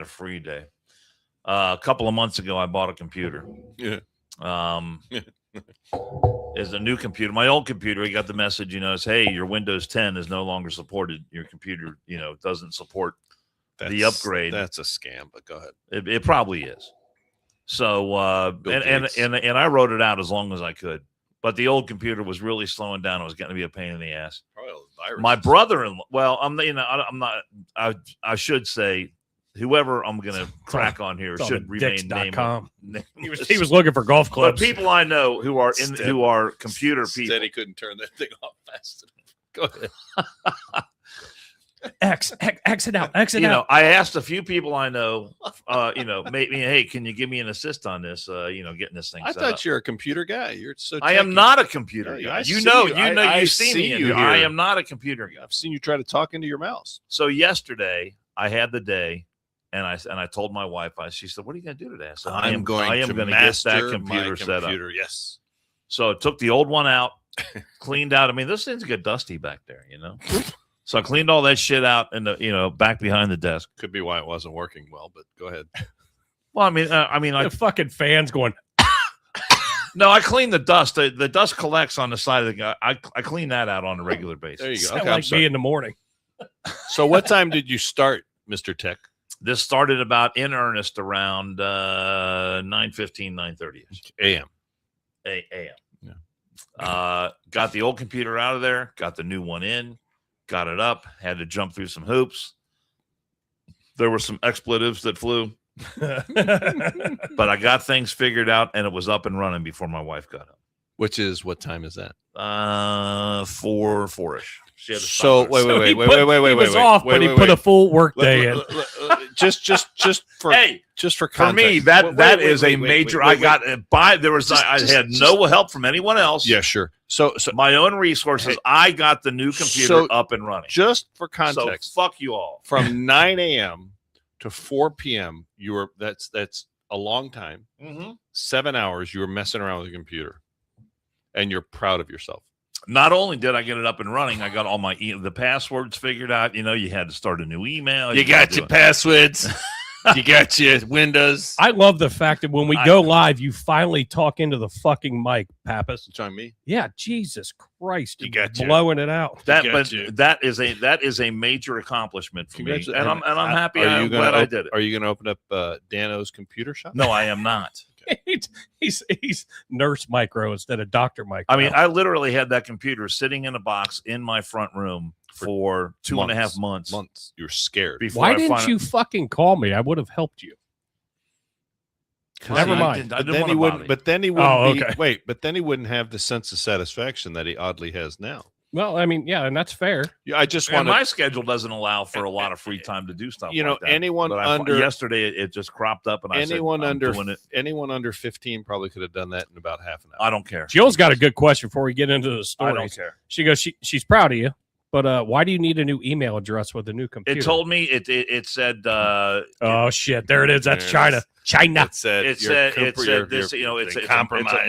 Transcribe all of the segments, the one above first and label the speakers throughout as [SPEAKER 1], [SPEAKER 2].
[SPEAKER 1] a free day. A couple of months ago, I bought a computer.
[SPEAKER 2] Yeah.
[SPEAKER 1] Is a new computer. My old computer, I got the message, it's, hey, your Windows 10 is no longer supported. Your computer, doesn't support the upgrade.
[SPEAKER 2] That's a scam, but go ahead.
[SPEAKER 1] It probably is. So, and I wrote it out as long as I could. But the old computer was really slowing down. It was getting to be a pain in the ass.
[SPEAKER 2] Probably viruses.
[SPEAKER 1] My brother-in-law, well, I'm not, I should say, whoever I'm going to crack on here should remain nameless.
[SPEAKER 3] He was looking for golf clubs.
[SPEAKER 1] But people I know who are computer people.
[SPEAKER 2] Said he couldn't turn that thing off fast enough. Go ahead.
[SPEAKER 3] Exit out.
[SPEAKER 1] I asked a few people I know, maybe, hey, can you give me an assist on this? Getting this thing.
[SPEAKER 2] I thought you're a computer guy. You're so.
[SPEAKER 1] I am not a computer guy. You see me.
[SPEAKER 2] You
[SPEAKER 1] I am not a computer guy.
[SPEAKER 2] I've seen you try to talk into your mouse.
[SPEAKER 1] So yesterday I had the day, and I told my wife. She said, "What are you going to do today?" I said, "I am going to get that computer set up."
[SPEAKER 2] Yes.
[SPEAKER 1] So I took the old one out, cleaned out. I mean, those things get dusty back there, So I cleaned all that shit out and back behind the desk.
[SPEAKER 2] Could be why it wasn't working well, but go ahead.
[SPEAKER 1] Well, the
[SPEAKER 3] fucking fans going.
[SPEAKER 1] No, I clean the dust. The dust collects on the side of the guy. I clean that out on a regular basis.
[SPEAKER 2] There you go.
[SPEAKER 3] Okay, like me in the morning.
[SPEAKER 2] So what time did you start, Mr. Tech?
[SPEAKER 1] This started about in earnest around 9:15, 9:30
[SPEAKER 2] a.m.
[SPEAKER 1] A.m. Yeah. Got the old computer out of there. Got the new one in. Got it up. Had to jump through some hoops. There were some expletives that flew. But I got things figured out, and it was up and running before my wife got up.
[SPEAKER 2] What time is that?
[SPEAKER 1] 4-ish.
[SPEAKER 2] So wait.
[SPEAKER 3] He was off, but he put a full work day in.
[SPEAKER 2] Just for context.
[SPEAKER 1] For me, that is a major. I got there was I had no help from anyone else.
[SPEAKER 2] Yeah, sure. So
[SPEAKER 1] my own resources. I got the new computer up and running.
[SPEAKER 2] Just for context,
[SPEAKER 1] so fuck you all.
[SPEAKER 2] From 9 a.m. to 4 p.m. That's a long time.
[SPEAKER 1] Mm-hmm.
[SPEAKER 2] 7 hours. You were messing around with the computer, and you're proud of yourself.
[SPEAKER 1] Not only did I get it up and running, I got all my the passwords figured out. You had to start a new email.
[SPEAKER 2] You got your passwords. You got your Windows.
[SPEAKER 3] I love the fact that when we go live, you finally talk into the fucking mic, Pappas.
[SPEAKER 2] It's on me.
[SPEAKER 3] Yeah, Jesus Christ,
[SPEAKER 2] you got
[SPEAKER 3] blowing it out.
[SPEAKER 1] That is a major accomplishment for me, and I'm happy. I'm glad I did it.
[SPEAKER 2] Are you going to open up Dano's computer shop?
[SPEAKER 1] No, I am not.
[SPEAKER 3] He's Nurse Micro instead of Dr. Micro.
[SPEAKER 1] I mean, I literally had that computer sitting in a box in my front room for 2.5 months.
[SPEAKER 2] You're scared.
[SPEAKER 3] Why didn't you fucking call me? I would have helped you. Never mind.
[SPEAKER 2] Then he wouldn't. But then he wouldn't. Wait. But then he wouldn't have the sense of satisfaction that he oddly has now.
[SPEAKER 3] Well, I mean, yeah, and that's fair.
[SPEAKER 2] Yeah, I just want
[SPEAKER 1] my schedule doesn't allow for a lot of free time to do stuff. Like that.
[SPEAKER 2] Anyone under
[SPEAKER 1] yesterday it just cropped up, and
[SPEAKER 2] anyone under 15 probably could have done that in about half an hour.
[SPEAKER 1] I don't care.
[SPEAKER 3] Jill's got a good question before we get into the story.
[SPEAKER 1] I don't care.
[SPEAKER 3] She goes, she's proud of you, but why do you need a new email address with a new computer?
[SPEAKER 1] It told me it said.
[SPEAKER 3] Oh shit! There it is. That's China.
[SPEAKER 1] It said this. It's a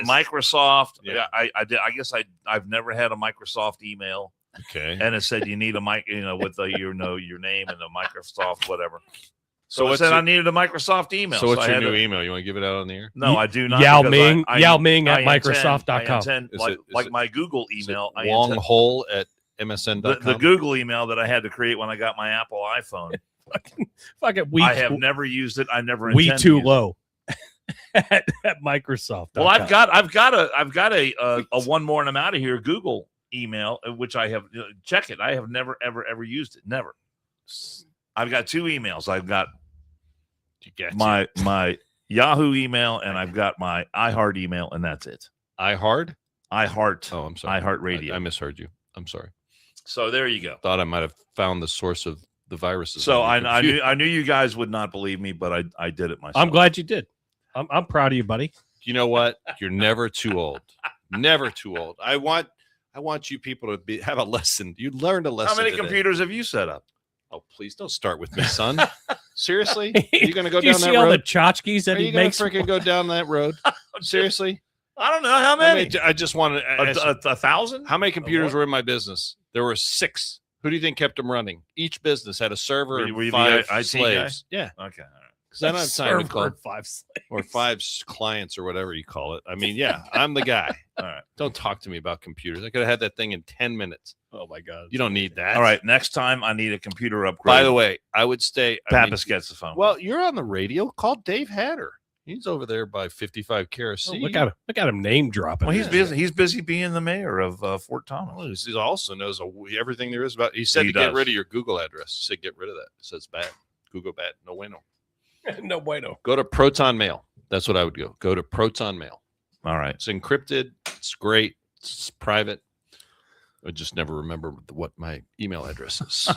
[SPEAKER 1] Microsoft.
[SPEAKER 2] Yeah.
[SPEAKER 1] I guess I've never had a Microsoft email.
[SPEAKER 2] Okay.
[SPEAKER 1] And it said you need a mic, with your name and the Microsoft whatever. So it said I needed a Microsoft email.
[SPEAKER 2] So what's your new email? You want to give it out on the air?
[SPEAKER 1] No, I do not.
[SPEAKER 3] Yao Ming at Microsoft.com.
[SPEAKER 1] Like my Google email.
[SPEAKER 2] Longhole at MSN.com.
[SPEAKER 1] The Google email that I had to create when I got my Apple iPhone.
[SPEAKER 3] Fucking
[SPEAKER 1] I have never used it. I never.
[SPEAKER 3] We too low at Microsoft.
[SPEAKER 1] Well, I've got a one more and I'm out of here Google email, which I have check it. I have never ever used it. Never. I've got two emails. I've got my Yahoo email and I've got my iHeart email, and that's it.
[SPEAKER 2] iHeart.
[SPEAKER 1] Oh,
[SPEAKER 2] I'm sorry.
[SPEAKER 1] iHeart Radio.
[SPEAKER 2] I misheard you. I'm sorry.
[SPEAKER 1] So there you go.
[SPEAKER 2] Thought I might have found the source of the viruses.
[SPEAKER 1] So I knew you guys would not believe me, but I did it myself.
[SPEAKER 3] I'm glad you did. I'm proud of you, buddy.
[SPEAKER 2] You know what? You're never too old. Never too old. I want you people to have a lesson. You learned a lesson.
[SPEAKER 1] How many
[SPEAKER 2] today.
[SPEAKER 1] computers have you set up?
[SPEAKER 2] Oh, please don't start with me, son. Seriously? Are you going to go
[SPEAKER 3] Do you
[SPEAKER 2] down
[SPEAKER 3] see
[SPEAKER 2] that
[SPEAKER 3] all
[SPEAKER 2] road?
[SPEAKER 3] the tchotchkes that he makes?
[SPEAKER 2] Are you going to freaking go down that road? Seriously?
[SPEAKER 1] I don't know how many.
[SPEAKER 2] I just wanted
[SPEAKER 1] a 1,000.
[SPEAKER 2] How many computers were in my business? There were 6. Who do you think kept them running? Each business had a server
[SPEAKER 1] Were
[SPEAKER 2] and
[SPEAKER 1] you the
[SPEAKER 2] 5
[SPEAKER 1] IT guy?
[SPEAKER 2] slaves. Yeah,
[SPEAKER 1] Okay. All right.
[SPEAKER 2] because I don't have time to call
[SPEAKER 3] Server 5 slaves.
[SPEAKER 2] or 5 clients or whatever you call it. I mean, yeah, I'm the guy.
[SPEAKER 1] All right.
[SPEAKER 2] Don't talk to me about computers. I could have had that thing in 10 minutes.
[SPEAKER 3] Oh my god.
[SPEAKER 2] You don't need that.
[SPEAKER 1] All right. Next time I need a computer upgrade.
[SPEAKER 2] By the way, I would stay.
[SPEAKER 1] Pappas gets the phone.
[SPEAKER 2] Well, you're on the radio. Call Dave Hatter. He's over there by 55
[SPEAKER 3] Oh,
[SPEAKER 2] Kerosene.
[SPEAKER 3] look at him name dropping.
[SPEAKER 1] Well, he's busy. He's busy being the mayor of Fort Thomas.
[SPEAKER 2] Well, he also knows everything there is about. He said
[SPEAKER 1] He
[SPEAKER 2] to get
[SPEAKER 1] does.
[SPEAKER 2] rid of your Google address. He said get rid of that. It says bad. Google bad. No bueno.
[SPEAKER 3] No bueno.
[SPEAKER 2] Go to Proton Mail. That's what I would go. Go to Proton Mail.
[SPEAKER 1] All right.
[SPEAKER 2] It's encrypted. It's great. It's private. I just never remember what my email address is.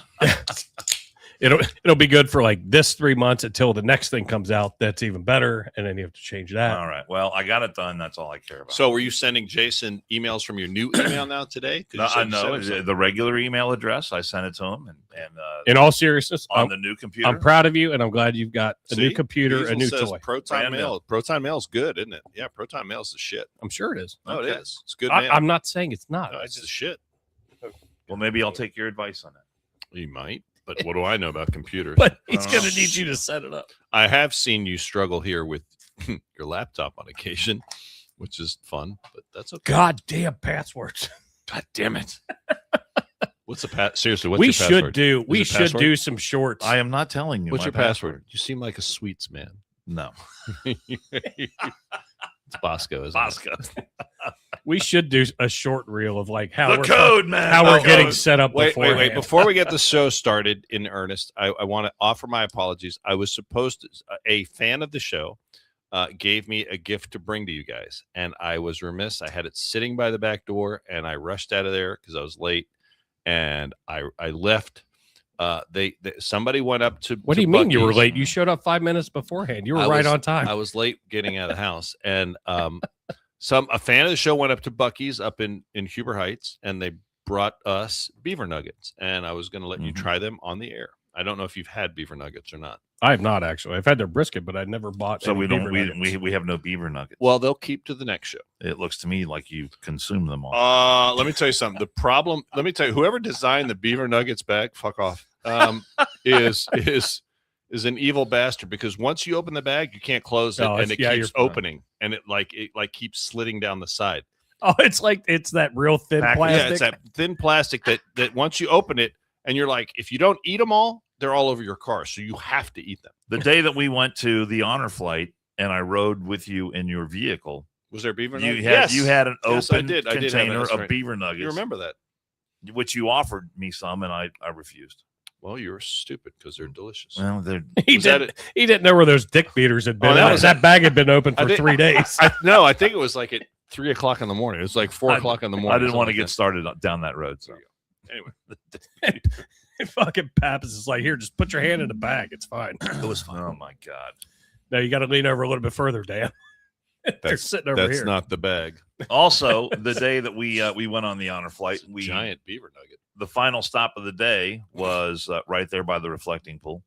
[SPEAKER 3] It'll be good for like this 3 months until the next thing comes out that's even better, and then you have to change that.
[SPEAKER 1] All right. Well, I got it done. That's all I care about.
[SPEAKER 2] So, were you sending Jason emails from your new email now today? 'Cause
[SPEAKER 1] No,
[SPEAKER 2] you said
[SPEAKER 1] I
[SPEAKER 2] you
[SPEAKER 1] know
[SPEAKER 2] sent him something.
[SPEAKER 1] the regular email address. I sent it to him, and
[SPEAKER 3] In all seriousness,
[SPEAKER 1] on the new computer.
[SPEAKER 3] I'm proud of you, and I'm glad you've got a new
[SPEAKER 2] See?
[SPEAKER 3] computer,
[SPEAKER 2] Diesel
[SPEAKER 3] a new
[SPEAKER 2] says
[SPEAKER 3] toy.
[SPEAKER 2] Proton
[SPEAKER 1] Brand
[SPEAKER 2] Mail.
[SPEAKER 1] new.
[SPEAKER 2] Proton Mail's good, isn't it? Yeah, Proton Mail's the shit.
[SPEAKER 3] I'm sure it is.
[SPEAKER 2] No,
[SPEAKER 1] Okay.
[SPEAKER 2] it is. It's good mail.
[SPEAKER 3] I'm not saying it's not.
[SPEAKER 2] No, it's the shit.
[SPEAKER 1] Well, maybe I'll take your advice on that.
[SPEAKER 2] You might, but what do I know about computers?
[SPEAKER 3] But he's
[SPEAKER 1] Oh.
[SPEAKER 3] going to need you to set it up.
[SPEAKER 2] I have seen you struggle here with your laptop on occasion, which is fun, but that's okay.
[SPEAKER 3] God damn passwords.
[SPEAKER 1] God damn it!
[SPEAKER 2] What's the seriously? What's
[SPEAKER 3] we
[SPEAKER 2] your
[SPEAKER 3] should
[SPEAKER 2] password?
[SPEAKER 3] do. We
[SPEAKER 2] it
[SPEAKER 3] should
[SPEAKER 2] password?
[SPEAKER 3] do some shorts.
[SPEAKER 1] I am not telling you.
[SPEAKER 2] What's
[SPEAKER 1] my
[SPEAKER 2] your password? You seem like a sweets man.
[SPEAKER 1] No,
[SPEAKER 2] It's Bosco, isn't it?
[SPEAKER 1] Bosco.
[SPEAKER 3] We should do a short reel of like how
[SPEAKER 1] The
[SPEAKER 3] we're
[SPEAKER 1] code, man.
[SPEAKER 3] how we're
[SPEAKER 1] The
[SPEAKER 3] getting
[SPEAKER 1] code.
[SPEAKER 3] set up.
[SPEAKER 2] Wait.
[SPEAKER 3] beforehand.
[SPEAKER 2] Before we get the show started in earnest, I want to offer my apologies. I was supposed to, a fan of the show gave me a gift to bring to you guys, and I was remiss. I had it sitting by the back door, and I rushed out of there because I was late, and I left. Somebody went up to.
[SPEAKER 3] What
[SPEAKER 2] to
[SPEAKER 3] do you mean you were
[SPEAKER 2] Buc-ee's.
[SPEAKER 3] late? You showed up 5 minutes beforehand. You were
[SPEAKER 2] I
[SPEAKER 3] right
[SPEAKER 2] was-
[SPEAKER 3] on time.
[SPEAKER 2] I was late getting out of the house, and a fan of the show went up to Buc-ee's up in Huber Heights, and they brought us beaver nuggets, and I was going to let you
[SPEAKER 1] Mhm.
[SPEAKER 2] try them on the air. I don't know if you've had beaver nuggets or not.
[SPEAKER 3] I have not actually. I've had their brisket, but I never bought.
[SPEAKER 1] So
[SPEAKER 3] any
[SPEAKER 1] we don't.
[SPEAKER 3] beaver nuggets.
[SPEAKER 1] We have no beaver nuggets.
[SPEAKER 2] Well, they'll keep to the next show.
[SPEAKER 1] It looks to me like you consume them all.
[SPEAKER 2] Let me tell you something. The problem. Let me tell you. Whoever designed the beaver nuggets bag, fuck off. Is an evil bastard because once you open the bag, you can't close it,
[SPEAKER 3] Oh,
[SPEAKER 2] and it
[SPEAKER 3] yeah,
[SPEAKER 2] keeps
[SPEAKER 3] you're-
[SPEAKER 2] opening, and it keeps slitting down the side.
[SPEAKER 3] Oh, it's that real thin
[SPEAKER 1] Pack-
[SPEAKER 3] plastic.
[SPEAKER 2] Yeah, it's that thin plastic that once you open it, and you're like, if you don't eat them all, they're all over your car, so you have to eat them.
[SPEAKER 1] The day that we went to the honor flight and I rode with you in your vehicle,
[SPEAKER 2] Was there beaver
[SPEAKER 1] you
[SPEAKER 2] nuggets?
[SPEAKER 1] had
[SPEAKER 2] Yes.
[SPEAKER 1] you had an
[SPEAKER 2] Yes, I
[SPEAKER 1] open
[SPEAKER 2] did. I did have it.
[SPEAKER 1] container
[SPEAKER 2] That's
[SPEAKER 1] of
[SPEAKER 2] right.
[SPEAKER 1] beaver nuggets.
[SPEAKER 2] You remember that?
[SPEAKER 1] Which you offered me some, and I refused.
[SPEAKER 2] Well, you were stupid because they're delicious.
[SPEAKER 1] Well, they're
[SPEAKER 3] he
[SPEAKER 2] Was that
[SPEAKER 3] didn't know where those dick beaters had been.
[SPEAKER 2] Oh, that
[SPEAKER 3] that,
[SPEAKER 2] was-
[SPEAKER 3] that bag had been open
[SPEAKER 2] I
[SPEAKER 3] for
[SPEAKER 2] think-
[SPEAKER 3] 3 days.
[SPEAKER 2] I think it was like at 3 o'clock in the morning. It was like 4
[SPEAKER 1] I-
[SPEAKER 2] o'clock in the
[SPEAKER 1] I
[SPEAKER 2] morning.
[SPEAKER 1] didn't want to
[SPEAKER 2] something
[SPEAKER 1] get
[SPEAKER 2] like
[SPEAKER 1] started down that road. So
[SPEAKER 2] that. Anyway,
[SPEAKER 3] Fucking Pappas is like, here, just put your hand in the bag. It's fine.
[SPEAKER 1] it was fun. Oh my god!
[SPEAKER 3] Now you got to lean over a little bit further, Dan. They're sitting over
[SPEAKER 2] that's
[SPEAKER 3] here.
[SPEAKER 2] not the bag.
[SPEAKER 1] Also, the day that we went on the honor flight,
[SPEAKER 2] It's a giant beaver nugget.
[SPEAKER 1] the final stop of the day was right there by the reflecting pool,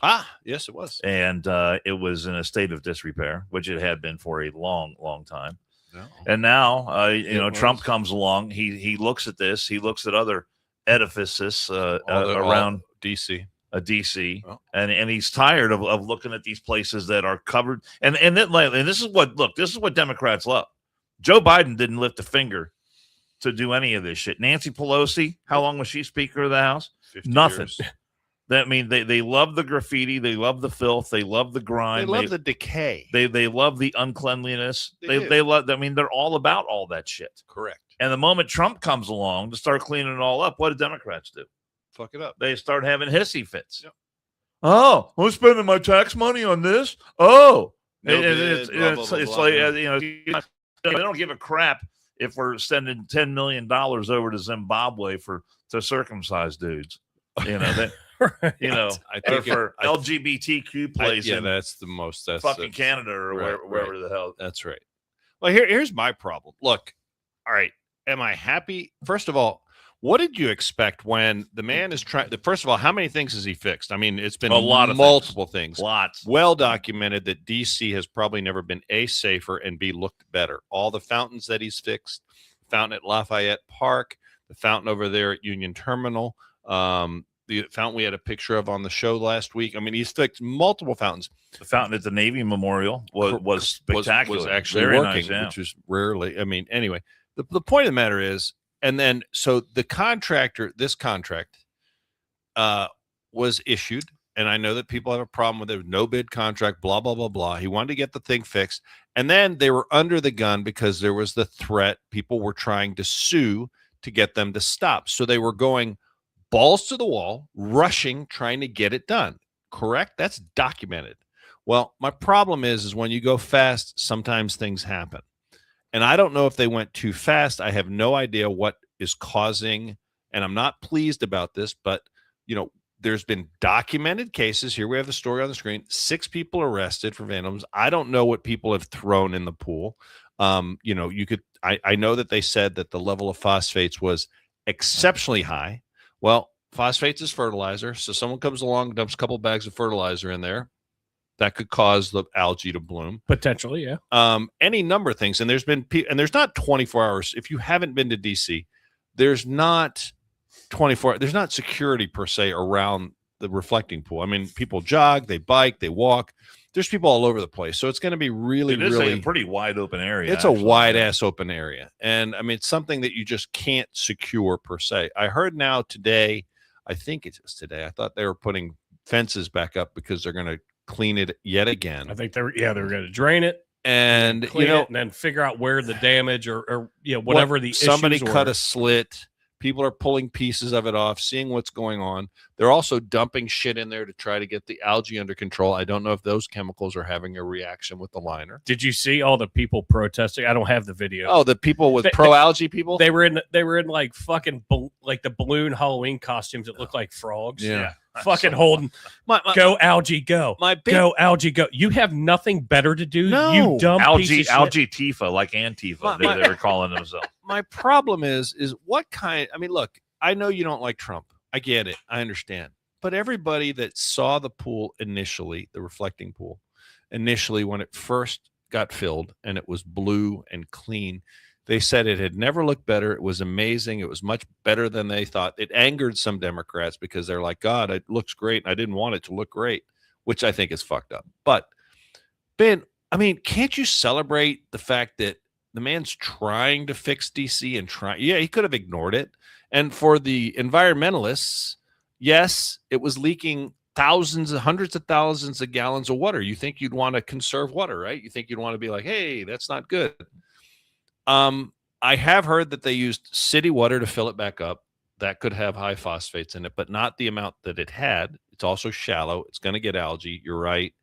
[SPEAKER 2] Ah, yes, it was.
[SPEAKER 1] and it was in a state of disrepair, which it had been for a long time.
[SPEAKER 2] No.
[SPEAKER 1] And now,
[SPEAKER 2] It was.
[SPEAKER 1] Trump comes along. He looks at this. He looks at other edifices around
[SPEAKER 2] DC.
[SPEAKER 1] DC,
[SPEAKER 2] Oh.
[SPEAKER 1] and he's tired of looking at these places that are covered. And this is what Democrats love. Joe Biden didn't lift a finger to do any of this shit. Nancy Pelosi, how long was she Speaker of the House?
[SPEAKER 2] 50
[SPEAKER 1] Nothing.
[SPEAKER 2] years.
[SPEAKER 1] That mean they love the graffiti, they love the filth, they love the
[SPEAKER 2] They
[SPEAKER 1] grime,
[SPEAKER 2] love the decay.
[SPEAKER 1] they love the uncleanliness.
[SPEAKER 2] They do.
[SPEAKER 1] They love. I mean, they're all about all that shit.
[SPEAKER 2] Correct.
[SPEAKER 1] And the moment Trump comes along to start cleaning it all up, what do Democrats do?
[SPEAKER 2] Fuck it up.
[SPEAKER 1] They start having hissy fits.
[SPEAKER 2] Yep.
[SPEAKER 1] Oh, I'm spending my tax money on this. Oh,
[SPEAKER 2] No
[SPEAKER 1] And
[SPEAKER 2] bid, blah, blah, blah,
[SPEAKER 1] it's
[SPEAKER 2] blah,
[SPEAKER 1] like
[SPEAKER 2] blah.
[SPEAKER 1] they don't give a crap if we're sending $10 million over to Zimbabwe to circumcise dudes. They,
[SPEAKER 3] Right.
[SPEAKER 2] I
[SPEAKER 1] or
[SPEAKER 2] think
[SPEAKER 1] for LGBTQ place
[SPEAKER 2] yeah,
[SPEAKER 1] in
[SPEAKER 2] that's the most. That's
[SPEAKER 1] fucking Canada or
[SPEAKER 2] right,
[SPEAKER 1] wherever the hell.
[SPEAKER 2] That's right. Well, here's my problem. Look, all right. Am I happy? First of all, what did you expect when the man is trying? First of all, how many things has he fixed? I mean, it's been
[SPEAKER 1] A lot of
[SPEAKER 2] multiple things.
[SPEAKER 1] Lots.
[SPEAKER 2] Well documented that DC has probably never been A, safer, and B, looked better. All the fountains that he's fixed, fountain at Lafayette Park, the fountain over there at Union Terminal, The fountain we had a picture of on the show last week. I mean, he's fixed multiple fountains.
[SPEAKER 1] The fountain at the Navy Memorial was spectacular.
[SPEAKER 2] Was actually
[SPEAKER 1] Very
[SPEAKER 2] working,
[SPEAKER 1] nice, yeah.
[SPEAKER 2] which is rarely. I mean, anyway, the point of the matter is, and then so the contractor, this contract was issued, and I know that people have a problem with it. No bid contract, blah blah blah blah. He wanted to get the thing fixed, and then they were under the gun because there was the threat. People were trying to sue to get them to stop, so they were going balls to the wall, rushing, trying to get it done. Correct? That's documented. Well, my problem is when you go fast, sometimes things happen. And I don't know if they went too fast. I have no idea what is causing, and I'm not pleased about this, but, you know, there's been documented cases. Here we have the story on the screen. 6 people arrested for vandalism. I don't know what people have thrown in the pool. You know, I know that they said that the level of phosphates was exceptionally high. Well, phosphates is fertilizer. So someone comes along, dumps a couple bags of fertilizer in there. That could cause the algae to bloom.
[SPEAKER 3] Potentially, yeah.
[SPEAKER 2] Any number of things. And there's been, and there's not 24 hours. If you haven't been to DC, there's not 24, there's not security per se around the reflecting pool. I mean, people jog, they bike, they walk. There's people all over the place. So it's going to be really, really
[SPEAKER 1] a pretty wide open area.
[SPEAKER 2] It's actually a wide ass open area. And I mean, it's something that you just can't secure per se. I heard now today, I think it was today, I thought they were putting fences back up because they're going to clean it yet again.
[SPEAKER 3] I think they were going to drain it
[SPEAKER 2] and,
[SPEAKER 3] clean
[SPEAKER 2] you know,
[SPEAKER 3] it, and then figure out where the damage or you know, whatever the
[SPEAKER 2] somebody
[SPEAKER 3] issues
[SPEAKER 2] cut
[SPEAKER 3] were.
[SPEAKER 2] a slit. People are pulling pieces of it off, seeing what's going on. They're also dumping shit in there to try to get the algae under control. I don't know if those chemicals are having a reaction with the liner.
[SPEAKER 3] Did you see all the people protesting? I don't have the video.
[SPEAKER 2] Oh, the people with pro-algae people?
[SPEAKER 3] They were in like fucking like the balloon Halloween costumes that look like frogs.
[SPEAKER 2] Yeah.
[SPEAKER 3] Fucking holding go algae go. Go algae go. You have nothing better to do.
[SPEAKER 2] No.
[SPEAKER 3] You dumb piece of shit.
[SPEAKER 1] Algae Tifa, like Antifa. They were calling themselves.
[SPEAKER 2] My problem is what kind, I mean, look, I know you don't like Trump. I get it. I understand. But everybody that saw the pool initially, the reflecting pool, initially when it first got filled and it was blue and clean, they said it had never looked better. It was amazing. It was much better than they thought. It angered some Democrats because they're like, God, it looks great. I didn't want it to look great, which I think is fucked up. But Ben, I mean, can't you celebrate the fact that the man's trying to fix DC and yeah, he could have ignored it. And for the environmentalists, yes, it was leaking thousands, hundreds of thousands of gallons of water. You think you'd want to conserve water, right? You think you'd want to be like, hey, that's not good. I have heard that they used city water to fill it back up. That could have high phosphates in it, but not the amount that it had. It's also shallow. It's going to get algae. You're right.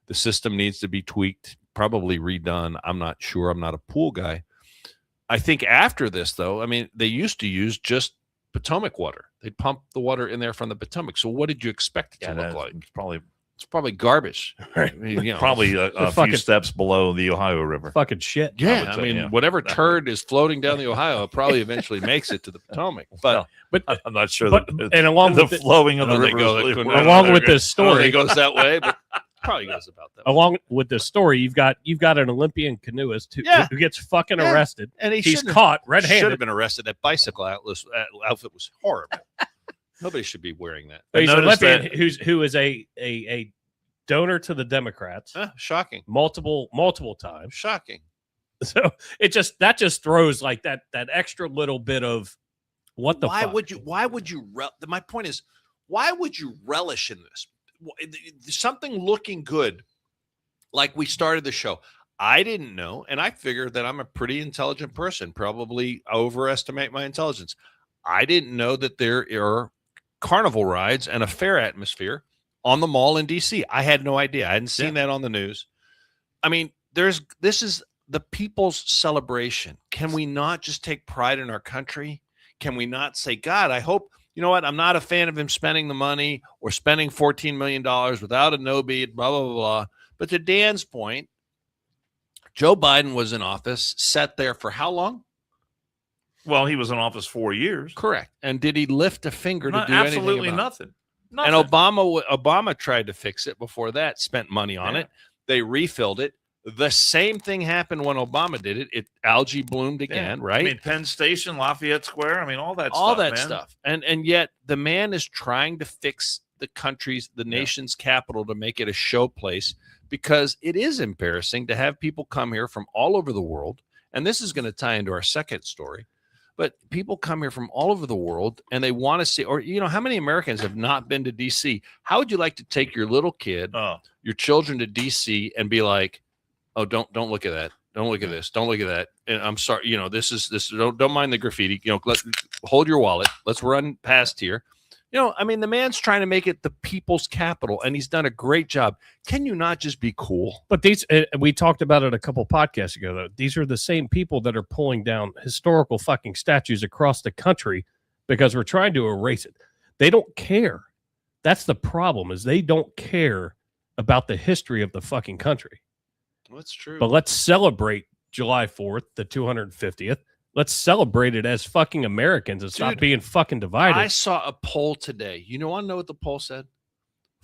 [SPEAKER 2] The system needs to be tweaked, probably redone. I'm not sure. I'm not a pool guy. I think after this, though, I mean, they used to use just Potomac water. They'd pump the water in there from the Potomac. So what did you expect it to look like? It's probably garbage.
[SPEAKER 3] Right.
[SPEAKER 2] I mean, you know,
[SPEAKER 1] probably a few steps below the Ohio River.
[SPEAKER 3] Fucking shit.
[SPEAKER 2] Yeah, I mean, whatever turd is floating down the Ohio probably eventually makes it to the Potomac. But
[SPEAKER 1] I'm not sure.
[SPEAKER 3] And along
[SPEAKER 1] the
[SPEAKER 3] with
[SPEAKER 1] flowing of the river,
[SPEAKER 3] along with this story,
[SPEAKER 2] it goes that way, but probably goes about that.
[SPEAKER 3] Along with this story, you've got an Olympian canoeist who gets fucking arrested,
[SPEAKER 2] and
[SPEAKER 3] he's caught red-handed.
[SPEAKER 2] Should have been arrested. That bicycle outfit was horrible. Nobody should be wearing that.
[SPEAKER 3] He's an Olympian who is a donor to the Democrats.
[SPEAKER 2] Shocking.
[SPEAKER 3] Multiple times.
[SPEAKER 2] Shocking.
[SPEAKER 3] So that just throws like that extra little bit of what the fuck?
[SPEAKER 2] Why would you my point is, why would you relish in this? Something looking good, like we started the show. I didn't know, and I figured that I'm a pretty intelligent person, probably overestimate my intelligence. I didn't know that there are carnival rides and a fair atmosphere on the mall in DC. I had no idea. I hadn't seen that on the news. I mean, this is the people's celebration. Can we not just take pride in our country? Can we not say, God, I hope, you know what? I'm not a fan of him spending the money or spending $14 million without a no bid, blah, blah, blah, blah. But to Dan's point, Joe Biden was in office, sat there for how long?
[SPEAKER 1] Well, he was in office 4 years.
[SPEAKER 2] Correct. And did he lift a finger to do anything?
[SPEAKER 1] Absolutely nothing.
[SPEAKER 2] And Obama tried to fix it before that, spent money on it. They refilled it. The same thing happened when Obama did it. Algae bloomed again, right?
[SPEAKER 1] I mean, Penn Station, Lafayette Square. I mean, all that
[SPEAKER 2] stuff. And yet the man is trying to fix the nation's capital to make it a show place, because it is embarrassing to have people come here from all over the world. And this is going to tie into our second story. But people come here from all over the world and they want to see, or, how many Americans have not been to D.C.? How would you like to take your little kid, your children to D.C. and be like, oh, don't look at that. Don't look at this. Don't look at that. And I'm sorry, this, don't mind the graffiti, hold your wallet. Let's run past here. The man's trying to make it the people's capital, and he's done a great job. Can you not just be cool?
[SPEAKER 3] But we talked about it a couple podcasts ago, though. These are the same people that are pulling down historical fucking statues across the country because we're trying to erase it. They don't care. That's the problem, is they don't care about the history of the fucking country.
[SPEAKER 2] That's true.
[SPEAKER 3] But let's celebrate July 4th, the 250th. Let's celebrate it as fucking Americans and stop being fucking divided.
[SPEAKER 2] I saw a poll today. Want to know what the poll said?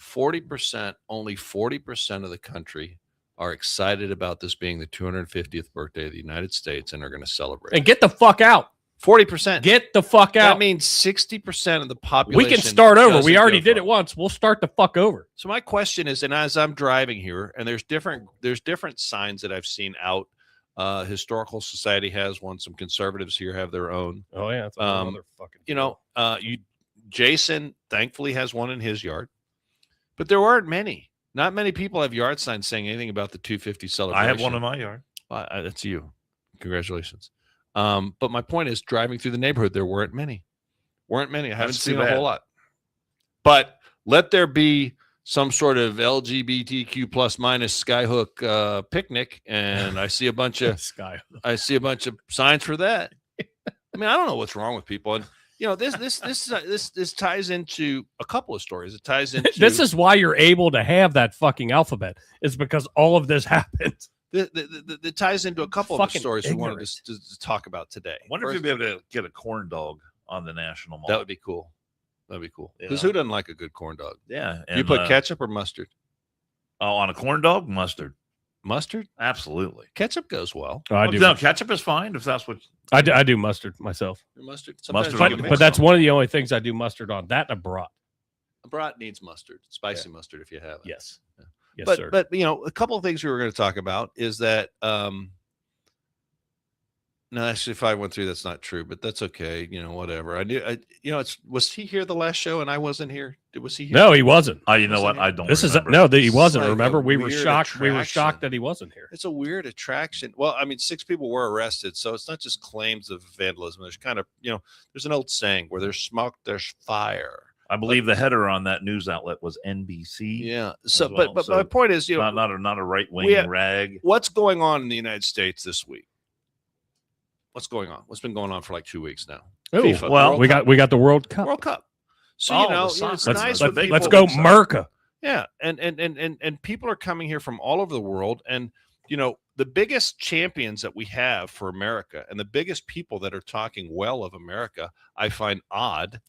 [SPEAKER 2] 40%, only 40% of the country are excited about this being the 250th birthday of the United States and are going to celebrate.
[SPEAKER 3] And get the fuck out.
[SPEAKER 2] 40%.
[SPEAKER 3] Get the fuck out.
[SPEAKER 2] That means 60% of the population.
[SPEAKER 3] We can start over. We already did it once. We'll start the fuck over.
[SPEAKER 2] So my question is, and as I'm driving here, and there's different signs that I've seen out. Historical Society has one. Some conservatives here have their own.
[SPEAKER 3] Oh yeah, that's another fucking.
[SPEAKER 2] Jason thankfully has one in his yard, but there aren't many. Not many people have yard signs saying anything about the 250 celebration.
[SPEAKER 1] I have one in my yard.
[SPEAKER 2] That's you. Congratulations. But my point is, driving through the neighborhood, there weren't many. I haven't seen a whole lot. But let there be some sort of LGBTQ plus minus skyhook picnic, and I see a bunch of signs for that. I mean, I don't know what's wrong with people, and this ties into a couple of stories. It ties into
[SPEAKER 3] this is why you're able to have that fucking alphabet, is because all of this happened.
[SPEAKER 2] It ties into a couple of the stories we wanted to talk about today.
[SPEAKER 1] I wonder if you'd be able to get a corn dog on the National Mall.
[SPEAKER 2] That would be cool. Because who doesn't like a good corn dog?
[SPEAKER 1] Yeah.
[SPEAKER 2] And, you put ketchup or mustard?
[SPEAKER 1] Oh, on a corn dog, mustard.
[SPEAKER 2] Mustard?
[SPEAKER 1] Absolutely.
[SPEAKER 2] Ketchup goes well.
[SPEAKER 3] I do.
[SPEAKER 1] No, ketchup is fine if that's what.
[SPEAKER 3] I do mustard myself.
[SPEAKER 2] Mustard.
[SPEAKER 3] But that's one of the only things I do mustard on. That and a brat.
[SPEAKER 2] A brat needs mustard. Spicy mustard if you have it.
[SPEAKER 3] Yes.
[SPEAKER 2] Yeah.
[SPEAKER 3] Yes, sir.
[SPEAKER 2] But a couple of things we were going to talk about is that no, actually, if I went through, that's not true, but that's okay. Whatever. Was he here the last show and I wasn't here? Was he here?
[SPEAKER 3] No, he wasn't.
[SPEAKER 1] You know what? I don't.
[SPEAKER 3] He wasn't.
[SPEAKER 2] Like
[SPEAKER 3] remember, we were shocked.
[SPEAKER 2] Attraction.
[SPEAKER 3] We were shocked that he wasn't here.
[SPEAKER 2] It's a weird attraction. Well, I mean, 6 people were arrested, so it's not just claims of vandalism. There's kind of, there's an old saying, where there's smoke, there's fire.
[SPEAKER 1] I believe the header on that news outlet was NBC.
[SPEAKER 2] Yeah. So, but my point is,
[SPEAKER 1] not a right wing rag.
[SPEAKER 2] What's going on in the United States this week? What's going on? What's been going on for like 2 weeks now?
[SPEAKER 3] FIFA, well, we got the World Cup.
[SPEAKER 2] World Cup. So it's nice.
[SPEAKER 3] Let's go, Merca.
[SPEAKER 2] Yeah, and people are coming here from all over the world, and the biggest champions that we have for America, and the biggest people that are talking well of America, I find odd,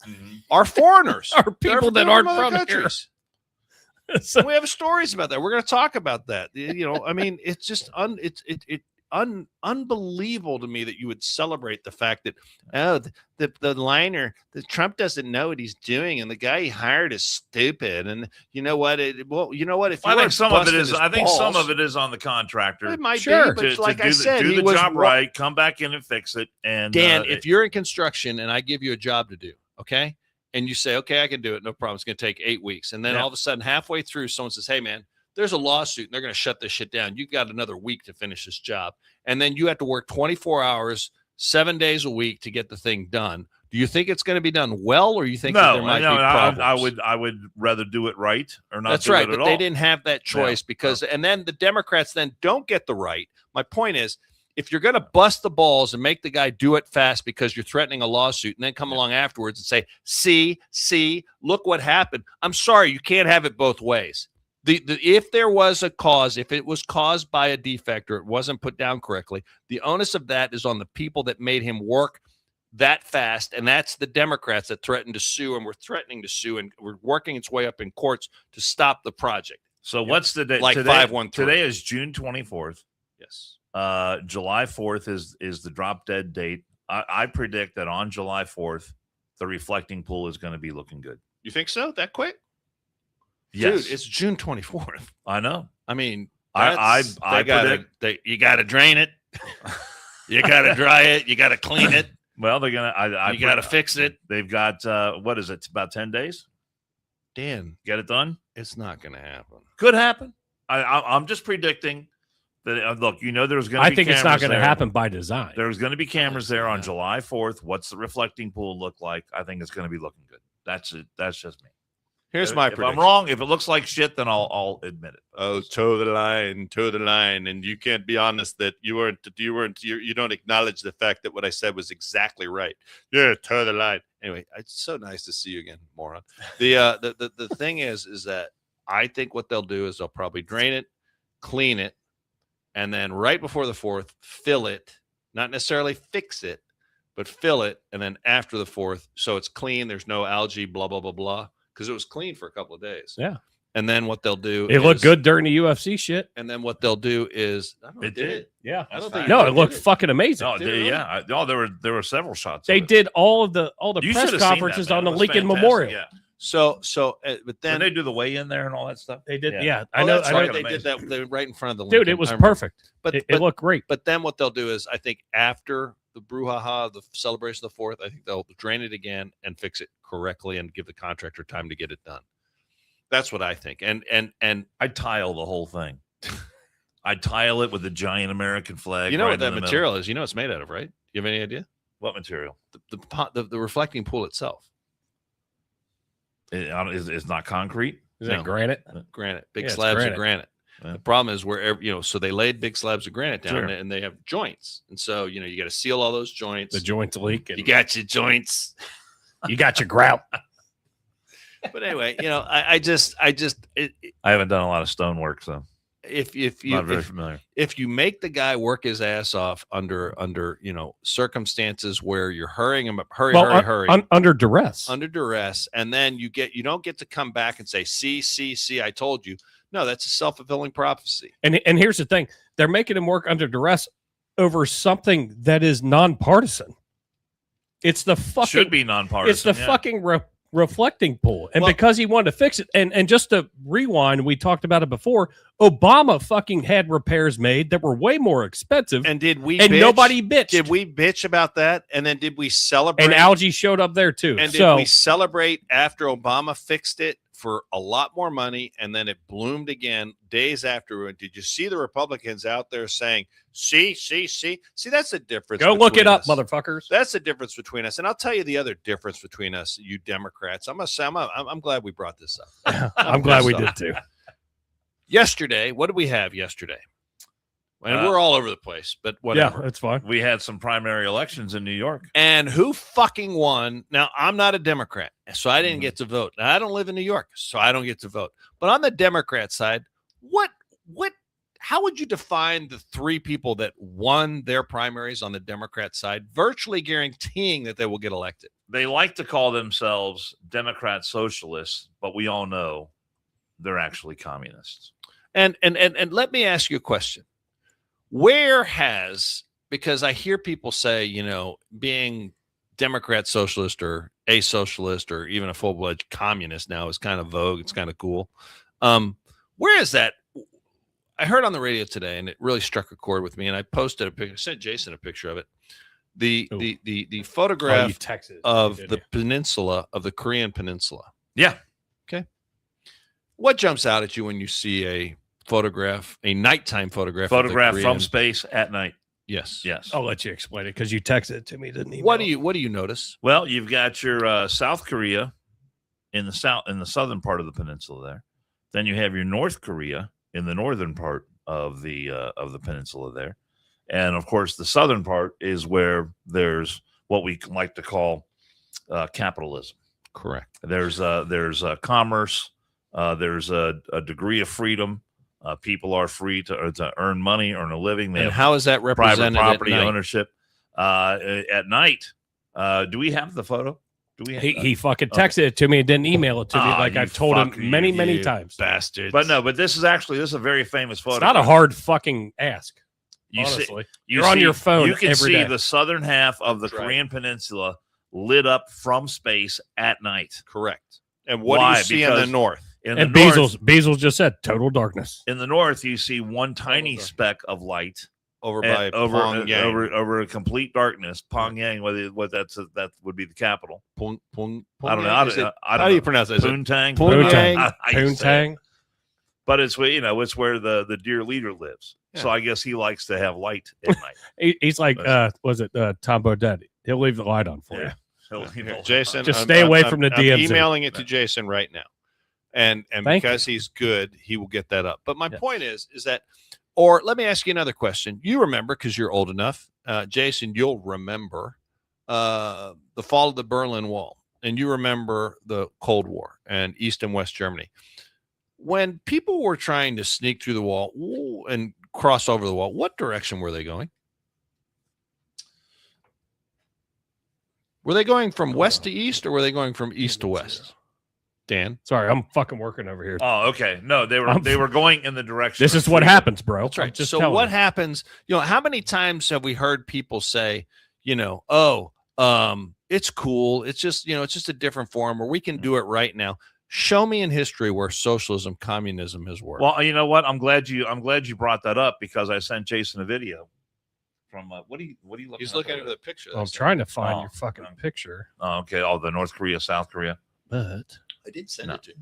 [SPEAKER 2] are foreigners,
[SPEAKER 3] are people that aren't from
[SPEAKER 2] countries. So we have stories about that. We're going to talk about that. I mean, it's just unbelievable to me that you would celebrate the fact that the liner, the Trump doesn't know what he's doing, and the guy he hired is stupid. And you know what? If
[SPEAKER 1] I think some of it is, some of it is on the contractor.
[SPEAKER 2] It might
[SPEAKER 3] be,
[SPEAKER 2] but like I said,
[SPEAKER 1] do the job right, come back in and fix it. And
[SPEAKER 2] Dan, if you're in construction and I give you a job to do, okay, and you say, okay, I can do it, no problem. It's going to take 8 weeks, and then all of a sudden, halfway through, someone says, hey, man, there's a lawsuit and they're going to shut this shit down. You got another week to finish this job. And then you have to work 24 hours, 7 days a week to get the thing done. Do you think it's going to be done well, or you think that there might be problems?
[SPEAKER 1] I would rather do it right or not.
[SPEAKER 2] That's right, but they didn't have that choice because, and then the Democrats then don't get the right. My point is, if you're going to bust the balls and make the guy do it fast because you're threatening a lawsuit, and then come along afterwards and say, see, look what happened. I'm sorry, you can't have it both ways. If there was a cause, if it was caused by a defect or it wasn't put down correctly, the onus of that is on the people that made him work that fast, and that's the Democrats that threatened to sue and were threatening to sue, and we're working its way up in courts to stop the project.
[SPEAKER 1] So what's the date?
[SPEAKER 2] Like
[SPEAKER 1] today,
[SPEAKER 2] 513.
[SPEAKER 1] Today is June 24th.
[SPEAKER 2] Yes.
[SPEAKER 1] July 4th is the drop dead date. I predict that on July 4th, the reflecting pool is going to be looking good.
[SPEAKER 2] You think so? That quick?
[SPEAKER 1] Yes.
[SPEAKER 2] Dude, it's June 24th.
[SPEAKER 1] I know.
[SPEAKER 2] I mean,
[SPEAKER 1] I
[SPEAKER 2] you got to drain it. You got to dry it. You got to clean it.
[SPEAKER 1] Well, they're gonna.
[SPEAKER 2] You got to fix it.
[SPEAKER 1] They've got what is it? It's about 10 days.
[SPEAKER 2] Dan,
[SPEAKER 1] Get it done.
[SPEAKER 2] it's not going to happen.
[SPEAKER 1] Could happen. I'm just predicting that. Look, there's going to.
[SPEAKER 3] I think it's not going to happen by design.
[SPEAKER 1] There's going to be cameras there on July 4th. What's the reflecting pool look like? I think it's going to be looking good. That's it. That's just me.
[SPEAKER 2] Here's my
[SPEAKER 1] If
[SPEAKER 2] prediction.
[SPEAKER 1] I'm wrong, if it looks like shit, then I'll admit it.
[SPEAKER 2] Oh, toe the line, and you can't be honest that you don't acknowledge the fact that what I said was exactly right. Yeah, toe the line. Anyway, it's so nice to see you again, moron. The thing is that I think what they'll do is they'll probably drain it, clean it, and then right before the 4th, fill it. Not necessarily fix it, but fill it, and then after the 4th, so it's clean. There's no algae, blah blah blah blah. Because it was clean for a couple of days.
[SPEAKER 3] Yeah.
[SPEAKER 2] And then what they'll do
[SPEAKER 3] It looked good during the UFC shit.
[SPEAKER 2] And then what they'll do is
[SPEAKER 1] It did.
[SPEAKER 3] Yeah.
[SPEAKER 2] I don't think
[SPEAKER 3] No, it looked fucking amazing.
[SPEAKER 1] No, yeah. There were several shots.
[SPEAKER 3] They
[SPEAKER 1] of it.
[SPEAKER 3] did all the
[SPEAKER 1] You
[SPEAKER 3] press
[SPEAKER 1] should've seen
[SPEAKER 3] conferences
[SPEAKER 1] that, man.
[SPEAKER 3] on the
[SPEAKER 1] It was
[SPEAKER 3] Lincoln
[SPEAKER 1] fantastic.
[SPEAKER 3] Memorial.
[SPEAKER 1] Yeah.
[SPEAKER 2] So but
[SPEAKER 1] Then
[SPEAKER 2] then
[SPEAKER 1] they do the weigh in there and all that stuff.
[SPEAKER 3] They did.
[SPEAKER 1] Yeah.
[SPEAKER 3] Yeah.
[SPEAKER 2] I
[SPEAKER 3] know.
[SPEAKER 2] that's
[SPEAKER 3] I know.
[SPEAKER 2] right. They did that right in front of the Lincoln.
[SPEAKER 3] Dude, it was
[SPEAKER 2] I remember.
[SPEAKER 3] perfect.
[SPEAKER 2] But
[SPEAKER 3] It looked great.
[SPEAKER 2] But then what they'll do is I think after the brouhaha, the celebration of the 4th, I think they'll drain it again and fix it correctly and give the contractor time to get it done. That's what I think. And
[SPEAKER 1] I tile the whole thing. I tile it with the giant American flag.
[SPEAKER 2] you know
[SPEAKER 1] right
[SPEAKER 2] what that
[SPEAKER 1] in the
[SPEAKER 2] material is? You know it's made out of, right? You have any idea?
[SPEAKER 1] middle. What material?
[SPEAKER 2] The reflecting pool itself.
[SPEAKER 1] It's not concrete.
[SPEAKER 3] Is
[SPEAKER 2] No.
[SPEAKER 3] that granite?
[SPEAKER 2] Granite, big
[SPEAKER 3] Yeah, it's
[SPEAKER 2] slabs
[SPEAKER 3] granite.
[SPEAKER 2] of granite.
[SPEAKER 1] Yeah.
[SPEAKER 2] The problem is wherever, so they laid big slabs of granite down
[SPEAKER 1] Sure.
[SPEAKER 2] and they have joints. And so, you got to seal all those joints.
[SPEAKER 3] The joints leak. And
[SPEAKER 2] You got your joints.
[SPEAKER 3] you got your grout.
[SPEAKER 2] But anyway, I
[SPEAKER 1] haven't done a lot of stonework, so
[SPEAKER 2] if
[SPEAKER 1] not very familiar.
[SPEAKER 2] if you make the guy work his ass off under circumstances where you're hurrying him up, hurry,
[SPEAKER 3] Under duress.
[SPEAKER 2] under duress, and then you don't get to come back and say, see, I told you. No, that's a self-fulfilling prophecy.
[SPEAKER 3] And here's the thing: they're making him work under duress over something that is nonpartisan. It's the fucking
[SPEAKER 1] Should be nonpartisan.
[SPEAKER 3] It's the
[SPEAKER 1] yeah.
[SPEAKER 3] fucking reflecting pool, and
[SPEAKER 2] Well-
[SPEAKER 3] because he wanted to fix it, and just to rewind, we talked about it before. Obama fucking had repairs made that were way more expensive,
[SPEAKER 2] And did we?
[SPEAKER 3] and
[SPEAKER 2] bitch?
[SPEAKER 3] nobody bitched.
[SPEAKER 2] Did we bitch about that? And then did we celebrate?
[SPEAKER 3] And algae showed up there too.
[SPEAKER 2] And did
[SPEAKER 3] so
[SPEAKER 2] we celebrate after Obama fixed it for a lot more money, and then it bloomed again days afterward? Did you see the Republicans out there saying, see? That's the difference.
[SPEAKER 3] go look it
[SPEAKER 2] between
[SPEAKER 3] up,
[SPEAKER 2] us.
[SPEAKER 3] motherfuckers.
[SPEAKER 2] That's the difference between us. And I'll tell you the other difference between us, you Democrats. I'm glad we brought this up.
[SPEAKER 3] I'm glad we did too.
[SPEAKER 2] Yesterday, what did we have yesterday? And we're all over the place, but whatever.
[SPEAKER 3] Yeah, that's fine.
[SPEAKER 1] We had some primary elections in New York.
[SPEAKER 2] And who fucking won? Now, I'm not a Democrat, so I didn't
[SPEAKER 1] Mhm.
[SPEAKER 2] get to vote. Now, I don't live in New York, so I don't get to vote. But on the Democrat side, how would you define the three people that won their primaries on the Democrat side, virtually guaranteeing that they will get elected?
[SPEAKER 1] They like to call themselves Democrat Socialists, but we all know they're actually communists.
[SPEAKER 2] And let me ask you a question. Because I hear people say, being Democrat socialist or a socialist or even a full-blood communist now is kind of vogue. It's kind of cool. Where is that? I heard on the radio today, and it really struck a chord with me. And I posted a picture, sent Jason a picture of it. The photograph of the peninsula, of the Korean peninsula.
[SPEAKER 1] Yeah.
[SPEAKER 2] Okay. What jumps out at you when you see a photograph, a nighttime photograph of the
[SPEAKER 1] Photograph
[SPEAKER 2] Korean-
[SPEAKER 1] from space at night.
[SPEAKER 2] Yes.
[SPEAKER 1] Yes.
[SPEAKER 3] I'll let you explain it because you texted it to me, didn't you?
[SPEAKER 2] What do you notice?
[SPEAKER 1] Well, you've got your South Korea in the southern part of the peninsula there. Then you have your North Korea in the northern part of the peninsula there. And of course, the southern part is where there's what we like to call capitalism.
[SPEAKER 2] Correct.
[SPEAKER 1] There's commerce. There's a degree of freedom. People are free to earn money, earn a living. They
[SPEAKER 2] And
[SPEAKER 1] have
[SPEAKER 2] how is that
[SPEAKER 1] private
[SPEAKER 2] represented
[SPEAKER 1] property
[SPEAKER 2] at night?
[SPEAKER 1] ownership. At night, do we have the photo? Do we?
[SPEAKER 3] He fucking texted it to me and didn't email it to me like I've told him many times.
[SPEAKER 2] Bastards.
[SPEAKER 1] But this is a very famous photo.
[SPEAKER 3] It's not a hard fucking ask.
[SPEAKER 1] You
[SPEAKER 3] honestly,
[SPEAKER 1] see,
[SPEAKER 3] you're on your phone.
[SPEAKER 1] You can
[SPEAKER 3] every
[SPEAKER 1] see
[SPEAKER 3] day.
[SPEAKER 1] the southern half of the
[SPEAKER 2] That's right.
[SPEAKER 1] Korean Peninsula lit up from space at night.
[SPEAKER 2] Correct. And what
[SPEAKER 1] Why?
[SPEAKER 2] do you see in the
[SPEAKER 1] Because
[SPEAKER 2] north?
[SPEAKER 1] In
[SPEAKER 3] And
[SPEAKER 1] the north,
[SPEAKER 3] Beazles just said total darkness.
[SPEAKER 1] in the north, you see one tiny speck of light
[SPEAKER 2] Over by
[SPEAKER 1] over
[SPEAKER 2] Pyongyang.
[SPEAKER 1] a complete darkness. Pyongyang, that would be the capital.
[SPEAKER 2] Pung,
[SPEAKER 1] I don't know.
[SPEAKER 2] How do you pronounce it? Is it
[SPEAKER 1] Poontang.
[SPEAKER 2] Poontang?
[SPEAKER 3] Poontang.
[SPEAKER 1] But it's it's where the dear leader lives.
[SPEAKER 2] Yeah.
[SPEAKER 1] So I guess he likes to have light at night.
[SPEAKER 3] He's like, was it Tom Bodett? He'll leave the light on for you.
[SPEAKER 2] Here, Jason,
[SPEAKER 3] Just stay away from the
[SPEAKER 2] I'm
[SPEAKER 3] DMZ.
[SPEAKER 2] emailing it to Jason right now, and
[SPEAKER 3] Thank
[SPEAKER 2] because he's good, he will get that up. But my point is that, or let me ask you another question. You remember, because you're old enough, Jason, you'll remember the fall of the Berlin Wall, and you remember the Cold War and East and West Germany. When people were trying to sneak through the wall and cross over the wall, what direction were they going? Were they going from west to east, or were they going from east to west? Dan,
[SPEAKER 3] Sorry, I'm fucking working over here.
[SPEAKER 1] Oh, okay. No, they were going in the direction.
[SPEAKER 3] This is what happens, bro.
[SPEAKER 2] that's right.
[SPEAKER 3] I'm just
[SPEAKER 2] So
[SPEAKER 3] telling
[SPEAKER 2] what
[SPEAKER 3] you.
[SPEAKER 2] happens? How many times have we heard people say, it's cool. It's just, it's just a different form, or we can do it right now. Show me in history where socialism, communism has worked.
[SPEAKER 1] Well, you know what? I'm glad you brought that up, because I sent Jason a video from what are you looking?
[SPEAKER 2] He's looking at the picture.
[SPEAKER 3] I'm trying to find
[SPEAKER 1] Oh,
[SPEAKER 3] your fucking picture.
[SPEAKER 1] Oh, okay. Oh, the North Korea, South Korea.
[SPEAKER 3] But
[SPEAKER 2] I did send
[SPEAKER 1] No.
[SPEAKER 2] it to you.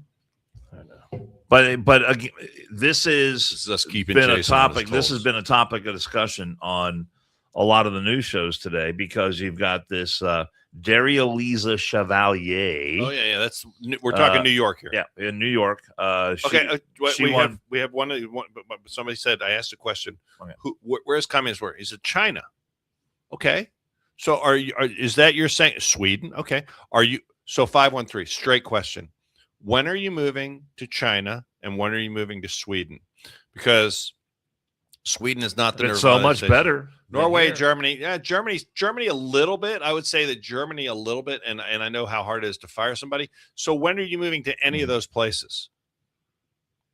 [SPEAKER 3] I know.
[SPEAKER 1] But again, this
[SPEAKER 2] This is us keeping
[SPEAKER 1] been a
[SPEAKER 2] Jason on his
[SPEAKER 1] topic. This
[SPEAKER 2] toes.
[SPEAKER 1] has been a topic of discussion on a lot of the news shows today, because you've got this Daria Lisa Chevalier.
[SPEAKER 2] Oh yeah. That's we're talking New York here.
[SPEAKER 1] Yeah, in New York.
[SPEAKER 2] Okay.
[SPEAKER 1] she
[SPEAKER 2] we
[SPEAKER 1] won.
[SPEAKER 2] have one. But somebody said, I asked a question.
[SPEAKER 1] Okay.
[SPEAKER 2] Where's communism work? He said China. Okay. So is that you're saying Sweden? Okay. Are you? So 513, straight question. When are you moving to China, and when are you moving to Sweden? Because Sweden is not the
[SPEAKER 1] It's so
[SPEAKER 2] Nirvana
[SPEAKER 1] much
[SPEAKER 2] station.
[SPEAKER 1] better. than
[SPEAKER 2] Norway,
[SPEAKER 1] here.
[SPEAKER 2] Germany. Yeah, Germany a little bit. I would say that Germany a little bit, and I know how hard it is to fire somebody. So when are you moving to any of those places?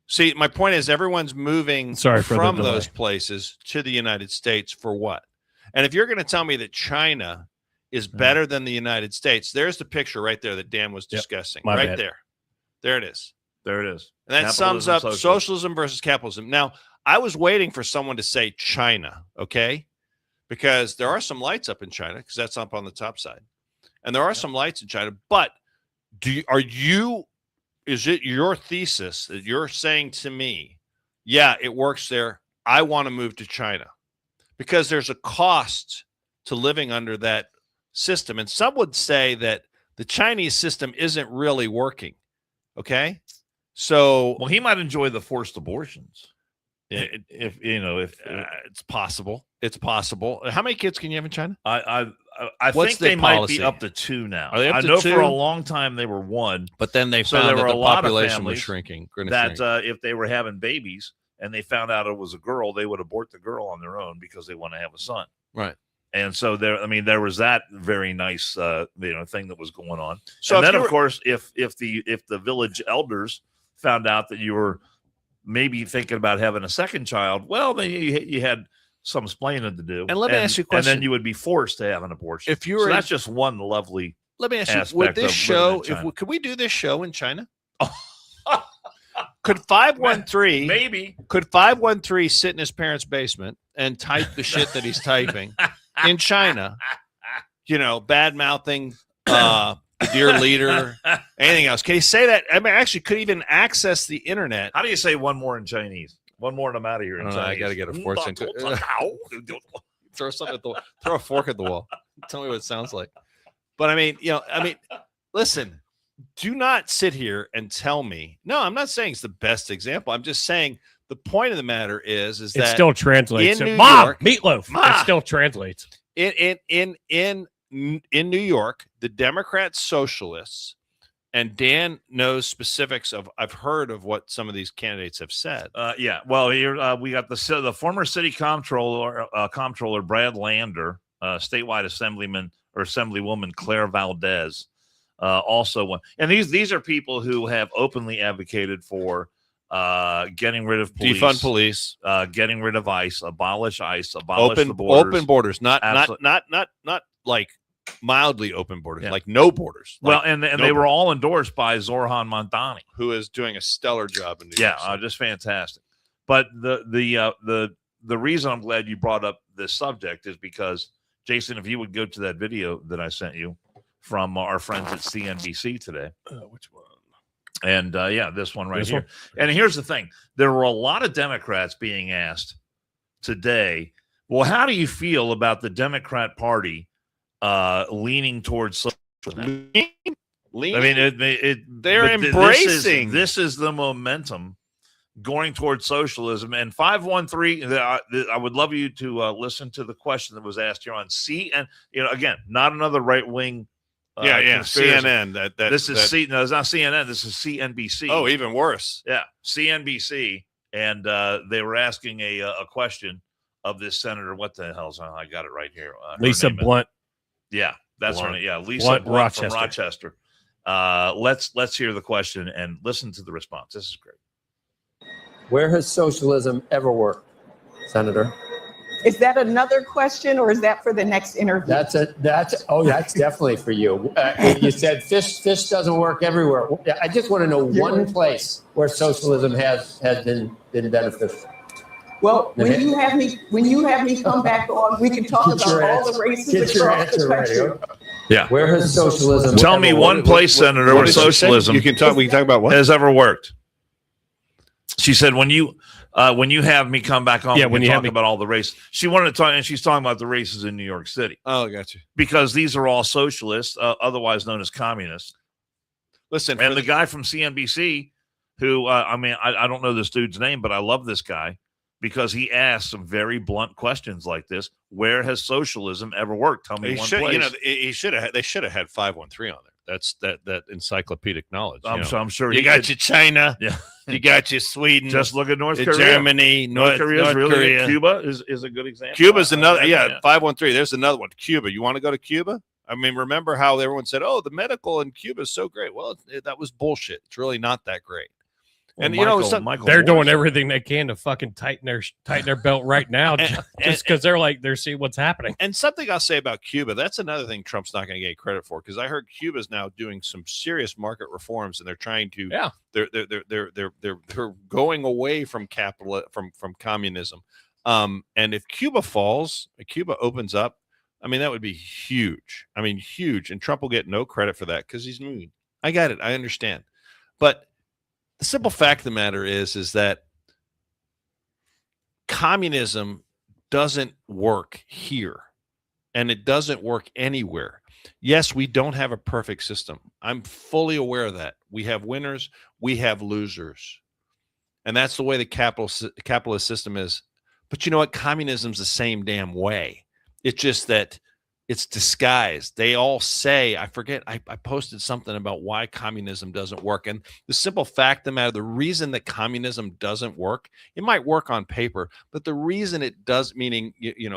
[SPEAKER 2] See, my point is everyone's moving
[SPEAKER 3] Sorry for the
[SPEAKER 2] from
[SPEAKER 3] delay.
[SPEAKER 2] those places to the United States for what? And if you're going to tell me that China is better than the United States, there's the picture right there that Dan was discussing.
[SPEAKER 3] my
[SPEAKER 2] Right
[SPEAKER 3] bad.
[SPEAKER 2] there. There it is.
[SPEAKER 1] There it is.
[SPEAKER 2] And that sums
[SPEAKER 1] Capitalism,
[SPEAKER 2] up socialism versus capitalism. Now, I was waiting for someone to say China, okay? Because there are some lights up in China, because that's up on the top side. And there are some lights in China. But is it your thesis that you're saying to me, yeah, it works there, I want to move to China? Because there's a cost to living under that system. And some would say that the Chinese system isn't really working. Okay. So,
[SPEAKER 1] Well, he might enjoy the forced abortions. If
[SPEAKER 2] it's possible. It's possible. How many kids can you have in China?
[SPEAKER 1] I
[SPEAKER 2] What's
[SPEAKER 1] think they
[SPEAKER 2] the
[SPEAKER 1] might
[SPEAKER 2] policy?
[SPEAKER 1] be up to 2 now.
[SPEAKER 2] Are they up
[SPEAKER 1] I
[SPEAKER 2] to
[SPEAKER 1] know
[SPEAKER 2] 2?
[SPEAKER 1] for a long time they were 1.
[SPEAKER 2] But then they
[SPEAKER 1] So
[SPEAKER 2] found
[SPEAKER 1] there
[SPEAKER 2] that
[SPEAKER 1] were
[SPEAKER 2] the
[SPEAKER 1] a lot of
[SPEAKER 2] population was
[SPEAKER 1] families
[SPEAKER 2] shrinking.
[SPEAKER 1] that if they were having babies and they found out it was a girl, they would abort the girl on their own because they want to have a son.
[SPEAKER 2] Right.
[SPEAKER 1] And so there was that very nice thing that was going on.
[SPEAKER 2] So
[SPEAKER 1] and
[SPEAKER 2] if
[SPEAKER 1] then
[SPEAKER 2] you
[SPEAKER 1] of course if the village elders found out that you were maybe thinking about having a second child, well, then you had some explaining to do.
[SPEAKER 2] And let me ask you a
[SPEAKER 1] And
[SPEAKER 2] question.
[SPEAKER 1] then you would be forced to have an abortion.
[SPEAKER 2] If you were
[SPEAKER 1] so
[SPEAKER 2] in-
[SPEAKER 1] that's just one lovely.
[SPEAKER 2] Let me ask you, would
[SPEAKER 1] aspect
[SPEAKER 2] this
[SPEAKER 1] of
[SPEAKER 2] show,
[SPEAKER 1] living in China.
[SPEAKER 2] could we do this show in China? Could 513
[SPEAKER 1] Maybe.
[SPEAKER 2] could 513 sit in his parents' basement and type the shit that he's typing in China? Bad mouthing the dear leader, anything else. Can he say that? I mean, actually, could even access the internet.
[SPEAKER 1] How do you say one more in Chinese? One more and I'm out of here in
[SPEAKER 2] I
[SPEAKER 1] Chinese.
[SPEAKER 2] got to get a force into throw throw a fork at the wall. Tell me what it sounds like. But I mean, listen, do not sit here and tell me. No, I'm not saying it's the best example. I'm just saying the point of the matter is
[SPEAKER 3] It
[SPEAKER 2] that
[SPEAKER 3] still translates.
[SPEAKER 2] in New
[SPEAKER 3] Mom,
[SPEAKER 2] York-
[SPEAKER 3] meatloaf.
[SPEAKER 2] Ma!
[SPEAKER 3] It still translates.
[SPEAKER 2] in New York, the Democrat socialists, and Dan knows specifics of. I've heard of what some of these candidates have said.
[SPEAKER 1] Yeah. Well, here we got the former city comptroller Brad Lander, statewide assemblyman or assemblywoman Claire Valdez, also one. And these are people who have openly advocated for getting rid of police,
[SPEAKER 2] defund police,
[SPEAKER 1] getting rid of ICE, abolish the borders,
[SPEAKER 2] open borders, not like mildly open borders, like no borders.
[SPEAKER 1] Well,
[SPEAKER 2] like
[SPEAKER 1] and
[SPEAKER 2] no
[SPEAKER 1] they were
[SPEAKER 2] borders.
[SPEAKER 1] all endorsed by Zoran Mondani,
[SPEAKER 2] who is doing a stellar job in New York City.
[SPEAKER 1] just fantastic. But the reason I'm glad you brought up this subject is because, Jason, if you would go to that video that I sent you from our friends at CNBC today.
[SPEAKER 3] Which one?
[SPEAKER 1] And this one right
[SPEAKER 3] This
[SPEAKER 1] here.
[SPEAKER 3] one?
[SPEAKER 1] And here's the thing. There were a lot of Democrats being asked today, well, how do you feel about the Democrat Party leaning towards socialism? I mean,
[SPEAKER 2] they're embracing.
[SPEAKER 1] This is the momentum going towards socialism. And 513, I would love you to listen to the question that was asked here on C. And, again, not another right-wing conspiracy.
[SPEAKER 2] CNN.
[SPEAKER 1] It's not CNN. This is CNBC.
[SPEAKER 2] Oh, even worse.
[SPEAKER 1] Yeah, CNBC. And they were asking a question of this senator. What the hell's I got it right here.
[SPEAKER 3] Lisa Blunt.
[SPEAKER 1] Yeah, that's
[SPEAKER 3] Blunt.
[SPEAKER 1] her name. Yeah, Lisa Blunt from
[SPEAKER 3] Rochester.
[SPEAKER 1] Let's hear the question and listen to the response. This is great.
[SPEAKER 4] Where has socialism ever worked, Senator?
[SPEAKER 5] Is that another question, or is that for the next interview?
[SPEAKER 4] That's definitely for you. You said fish doesn't work everywhere. I just want to know one place where socialism has been beneficial.
[SPEAKER 5] Well, when you have me come back on, we can talk about all the races across the country.
[SPEAKER 1] Yeah.
[SPEAKER 4] Where has socialism?
[SPEAKER 1] Tell me one place, Senator, where socialism
[SPEAKER 2] we can talk about what
[SPEAKER 1] has ever worked. She said, when you have me come back on, when you talk about all the races. She wanted to talk, and she's talking about the races in New York City.
[SPEAKER 2] Oh, gotcha.
[SPEAKER 1] Because these are all socialists, otherwise known as communists.
[SPEAKER 2] Listen,
[SPEAKER 1] and the guy from CNBC, who I don't know this dude's name, but I love this guy because he asked some very blunt questions like this. Where has socialism ever worked? Tell me one place.
[SPEAKER 2] They should have had 513 on there. That's that encyclopedic knowledge.
[SPEAKER 1] I'm sure
[SPEAKER 2] you got your China.
[SPEAKER 1] Yeah.
[SPEAKER 2] You got your Sweden.
[SPEAKER 1] Just look at North Korea.
[SPEAKER 2] Germany. North Korea.
[SPEAKER 1] Cuba is a good example.
[SPEAKER 2] Cuba's another. 513. There's another one. Cuba. You want to go to Cuba? I mean, remember how everyone said, "Oh, the medical in Cuba is so great." Well, that was bullshit. It's really not that great. And
[SPEAKER 3] they're doing everything they can to fucking tighten their belt right now, just because they're seeing what's happening.
[SPEAKER 2] And something I'll say about Cuba, that's another thing Trump's not going to get credit for, because I heard Cuba's now doing some serious market reforms, and they're trying to they're going away from from communism. And if Cuba falls, Cuba opens up, I mean, that would be huge. I mean, huge. And Trump will get no credit for that because he's mean. I got it. I understand. But the simple fact of the matter is that communism doesn't work here, and it doesn't work anywhere. Yes, we don't have a perfect system. I'm fully aware of that. We have winners, we have losers, and that's the way the capitalist system is. But you know what? Communism's the same damn way. It's just that it's disguised. They all say, I forget, I posted something about why communism doesn't work. And the simple fact of the matter, the reason that communism doesn't work, it might work on paper, but the reason it does, meaning,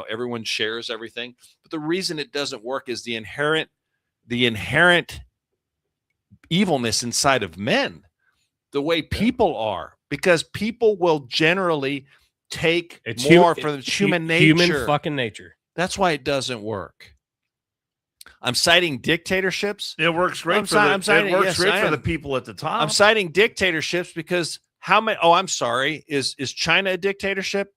[SPEAKER 2] everyone shares everything, but the reason it doesn't work is the inherent evilness inside of men, the way people are, because people will generally take more from human nature.
[SPEAKER 3] Human fucking nature.
[SPEAKER 2] That's why it doesn't work. I'm citing dictatorships.
[SPEAKER 1] It works great for the people at the top.
[SPEAKER 2] I'm citing dictatorships because how many? Oh, I'm sorry. Is China a dictatorship?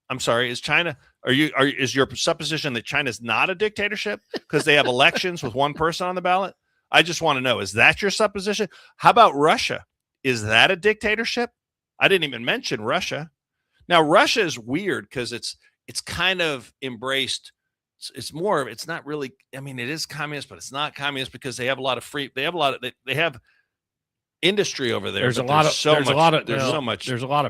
[SPEAKER 2] I'm sorry. Is China? Is your supposition that China's not a dictatorship because they have elections with one person on the ballot? I just want to know. Is that your supposition? How about Russia? Is that a dictatorship? I didn't even mention Russia. Now Russia is weird because it's kind of embraced. It's not really, I mean, it is communist, but it's not communist because they have a lot of they have industry over there.
[SPEAKER 3] There's a lot of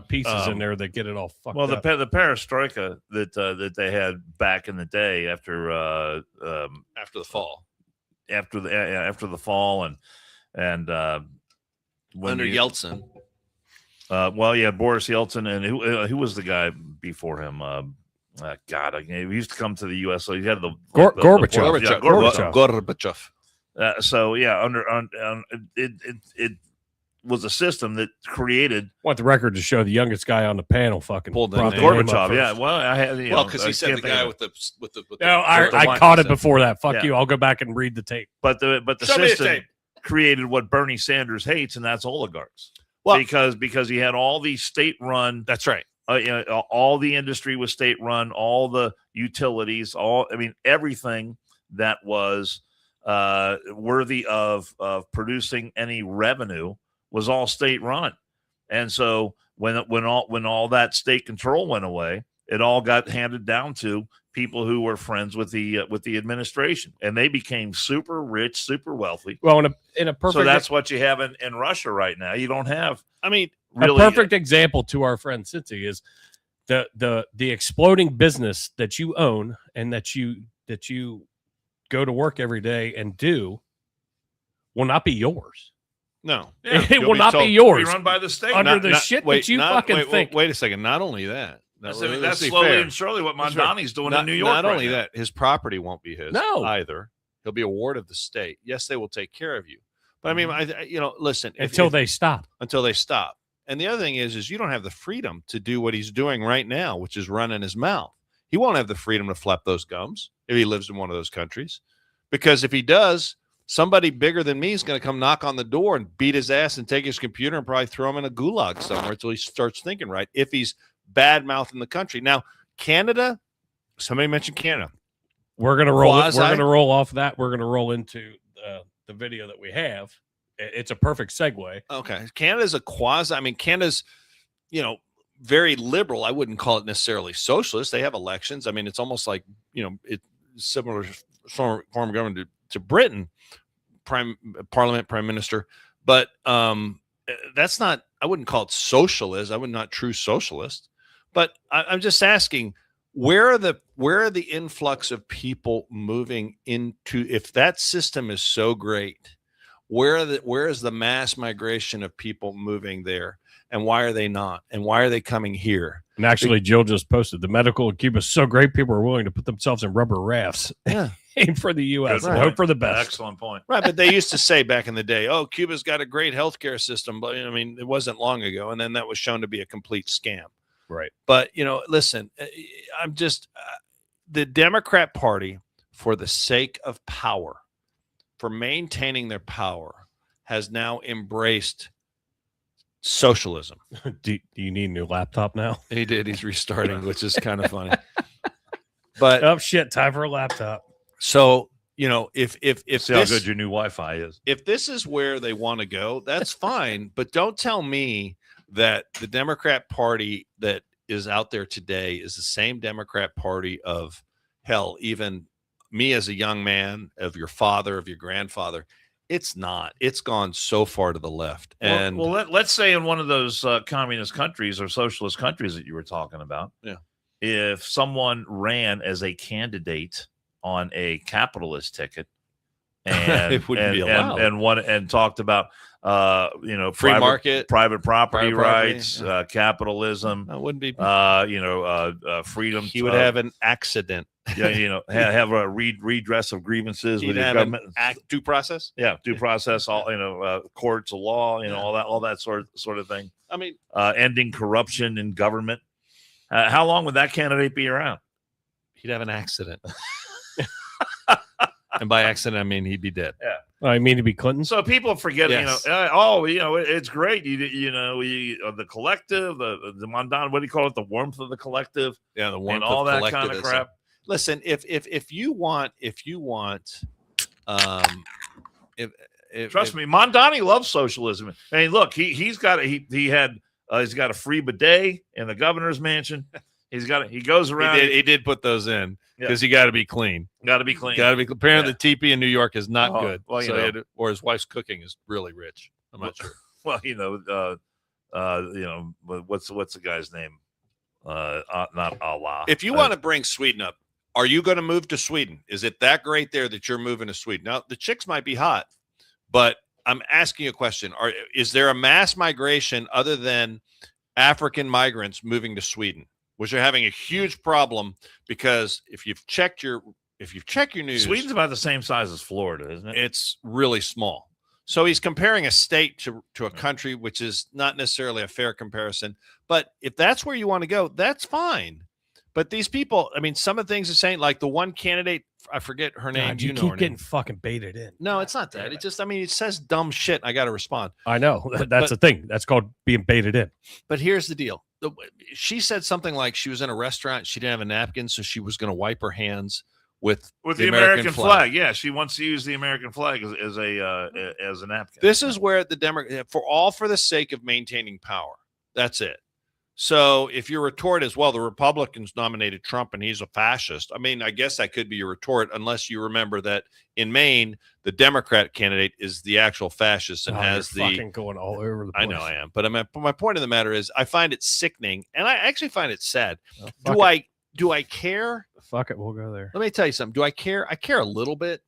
[SPEAKER 3] pieces in there that get it all fucked up.
[SPEAKER 1] Well, the perestroika that they had back in the day after
[SPEAKER 2] the fall,
[SPEAKER 1] after the fall and
[SPEAKER 2] under Yeltsin.
[SPEAKER 1] Boris Yeltsin, and who was the guy before him? He used to come to the U.S. So he had the
[SPEAKER 3] Gorbachev.
[SPEAKER 2] Gorbachev.
[SPEAKER 1] So yeah, it was a system that created.
[SPEAKER 3] Want the record to show the youngest guy on the panel fucking
[SPEAKER 2] Pulled that
[SPEAKER 3] brought
[SPEAKER 2] name.
[SPEAKER 3] the name up
[SPEAKER 1] Gorbachev.
[SPEAKER 3] first.
[SPEAKER 1] Yeah, well, I had
[SPEAKER 2] because he said the guy with the
[SPEAKER 3] No,
[SPEAKER 1] the
[SPEAKER 3] I
[SPEAKER 1] one-
[SPEAKER 3] caught it before that. Fuck
[SPEAKER 1] Yeah.
[SPEAKER 3] you. I'll go back and read the tape.
[SPEAKER 1] But the
[SPEAKER 2] Show me the
[SPEAKER 1] system
[SPEAKER 2] tape.
[SPEAKER 1] created what Bernie Sanders hates, and that's oligarchs.
[SPEAKER 2] Well-
[SPEAKER 1] because he had all these state-run.
[SPEAKER 2] That's right.
[SPEAKER 1] All the industry was state-run, all the utilities, everything that was worthy of producing any revenue was all state-run. And so when all that state control went away, it all got handed down to people who were friends with the administration, and they became super rich, super wealthy.
[SPEAKER 3] Well, in a perfect,
[SPEAKER 1] So that's what you have in Russia right now. You don't have.
[SPEAKER 2] I mean,
[SPEAKER 1] Really,
[SPEAKER 3] a perfect example to our friend Cincy is the exploding business that you own and that you go to work every day and do will not be yours.
[SPEAKER 2] no.
[SPEAKER 3] It
[SPEAKER 2] You'll
[SPEAKER 3] will
[SPEAKER 2] be
[SPEAKER 3] not
[SPEAKER 2] told-
[SPEAKER 3] be yours
[SPEAKER 1] run by the state.
[SPEAKER 3] under the shit that you fucking think.
[SPEAKER 2] Wait a second. Not only that.
[SPEAKER 1] That's
[SPEAKER 2] let's be
[SPEAKER 1] slowly
[SPEAKER 2] fair.
[SPEAKER 1] and surely what
[SPEAKER 2] That's right.
[SPEAKER 1] Mondani's doing in New York.
[SPEAKER 2] Not
[SPEAKER 1] right
[SPEAKER 2] only
[SPEAKER 1] now.
[SPEAKER 2] that, his property won't be his
[SPEAKER 3] No.
[SPEAKER 2] either. He'll be a ward of the state. Yes, they will take care of you. But I mean, listen.
[SPEAKER 3] Until they stop.
[SPEAKER 2] Until they stop. And the other thing is you don't have the freedom to do what he's doing right now, which is running his mouth. He won't have the freedom to flap those gums if he lives in one of those countries. Because if he does, somebody bigger than me is going to come knock on the door and beat his ass and take his computer and probably throw him in a gulag somewhere until he starts thinking right. If he's bad mouthing the country. Now, Canada, somebody mentioned Canada.
[SPEAKER 3] We're gonna roll.
[SPEAKER 2] Quasi-
[SPEAKER 3] We're gonna roll off that. We're gonna roll into the video that we have. It's a perfect segue.
[SPEAKER 2] Okay. Canada's a quasi, Canada's, very liberal. I wouldn't call it necessarily socialist. They have elections. I mean, it's almost like, it's similar form of government to Britain, parliament, prime minister. But that's not, I wouldn't call it socialist. I would not true socialist. But I'm just asking, where are the influx of people moving into, if that system is so great, where is the mass migration of people moving there, and why are they not, and why are they coming here?
[SPEAKER 3] And actually, Jill just posted the medical in Cuba is so great, people are willing to put themselves in rubber rafts.
[SPEAKER 2] Yeah.
[SPEAKER 3] Aim for the U.S.
[SPEAKER 1] Good
[SPEAKER 3] and
[SPEAKER 1] point.
[SPEAKER 3] hope for the best.
[SPEAKER 1] Excellent point.
[SPEAKER 2] Right, but they used to say back in the day, "Oh, Cuba's got a great healthcare system," but it wasn't long ago, and then that was shown to be a complete scam.
[SPEAKER 3] Right.
[SPEAKER 2] But listen, I'm just the Democrat Party, for the sake of power, for maintaining their power, has now embraced socialism.
[SPEAKER 3] Do you need a new laptop now?
[SPEAKER 2] He did. He's restarting, which is kind of funny. But
[SPEAKER 3] Oh shit! Time for a laptop.
[SPEAKER 2] so if
[SPEAKER 1] See how
[SPEAKER 2] this,
[SPEAKER 1] good your new Wi-Fi is.
[SPEAKER 2] if this is where they want to go, that's fine. But don't tell me that the Democrat Party that is out there today is the same Democrat Party of hell, even me as a young man, of your father, of your grandfather. It's not. It's gone so far to the left. And
[SPEAKER 1] let's say in one of those communist countries or socialist countries that you were talking about,
[SPEAKER 2] Yeah.
[SPEAKER 1] if someone ran as a candidate on a capitalist ticket and
[SPEAKER 2] It wouldn't be allowed.
[SPEAKER 1] and talked about
[SPEAKER 2] free market,
[SPEAKER 1] private property
[SPEAKER 2] Private property,
[SPEAKER 1] rights, capitalism,
[SPEAKER 2] that wouldn't be.
[SPEAKER 1] freedom.
[SPEAKER 2] He would have an accident.
[SPEAKER 1] have a redress of grievances
[SPEAKER 2] He'd
[SPEAKER 1] with your
[SPEAKER 2] have
[SPEAKER 1] government.
[SPEAKER 2] due process.
[SPEAKER 1] Yeah, due process, all courts of law, all that sort of thing.
[SPEAKER 2] I mean,
[SPEAKER 1] Ending corruption in government. How long would that candidate be around?
[SPEAKER 2] he'd have an accident. And by accident, I mean he'd be dead.
[SPEAKER 3] I mean to be Clinton.
[SPEAKER 1] So people forget,
[SPEAKER 2] Yes.
[SPEAKER 1] it's great. The collective, the Mondana, what do you call it? The warmth of the collective,
[SPEAKER 2] Yeah, the
[SPEAKER 1] and
[SPEAKER 2] warmth
[SPEAKER 1] all
[SPEAKER 2] of
[SPEAKER 1] that kind of
[SPEAKER 2] collectivism.
[SPEAKER 1] crap.
[SPEAKER 2] Listen, if you want,
[SPEAKER 1] Trust me, Mondani loves socialism. I mean, look, he's got a free bidet in the governor's mansion. He goes around.
[SPEAKER 2] He did put those in because he got to be clean.
[SPEAKER 1] Got to be clean.
[SPEAKER 2] Got to be. Apparently, the teepee in New York is not
[SPEAKER 1] Oh,
[SPEAKER 2] good.
[SPEAKER 1] well,
[SPEAKER 2] So he had to- or his wife's cooking is really rich. I'm not sure.
[SPEAKER 1] Well, what's the guy's name? Not Allah.
[SPEAKER 2] If you want to bring Sweden up, are you going to move to Sweden? Is it that great there that you're moving to Sweden? Now, the chicks might be hot, but I'm asking you a question. Is there a mass migration other than African migrants moving to Sweden, which are having a huge problem? Because if you've checked your if you check your news,
[SPEAKER 1] Sweden's about the same size as Florida, isn't it?
[SPEAKER 2] it's really small. So he's comparing a state to a country, which is not necessarily a fair comparison. But if that's where you want to go, that's fine. But these people, I mean, some of the things are saying, like the one candidate, I forget her name.
[SPEAKER 3] God, you
[SPEAKER 2] know
[SPEAKER 3] keep
[SPEAKER 2] her
[SPEAKER 3] getting
[SPEAKER 2] name.
[SPEAKER 3] fucking baited in.
[SPEAKER 2] No, it's not that. It just, I mean, it says dumb shit. I got to respond.
[SPEAKER 3] I know. That's the thing. That's called being baited in.
[SPEAKER 2] But here's the deal. She said something like she was in a restaurant. She didn't have a napkin, so she was going to wipe her hands with
[SPEAKER 1] the American flag. Yeah, she wants to use the American flag as a napkin.
[SPEAKER 2] This is where the Democrat, for the sake of maintaining power. That's it. So if your retort is, well, the Republicans nominated Trump and he's a fascist. I mean, I guess that could be your retort, unless you remember that in Maine, the Democrat candidate is the actual fascist and has the
[SPEAKER 3] fucking going all over the place.
[SPEAKER 2] I know I am, but my point of the matter is, I find it sickening, and I actually find it sad. Do I care?
[SPEAKER 3] Fuck it, we'll go there.
[SPEAKER 2] Let me tell you something. Do I care? I care a little bit,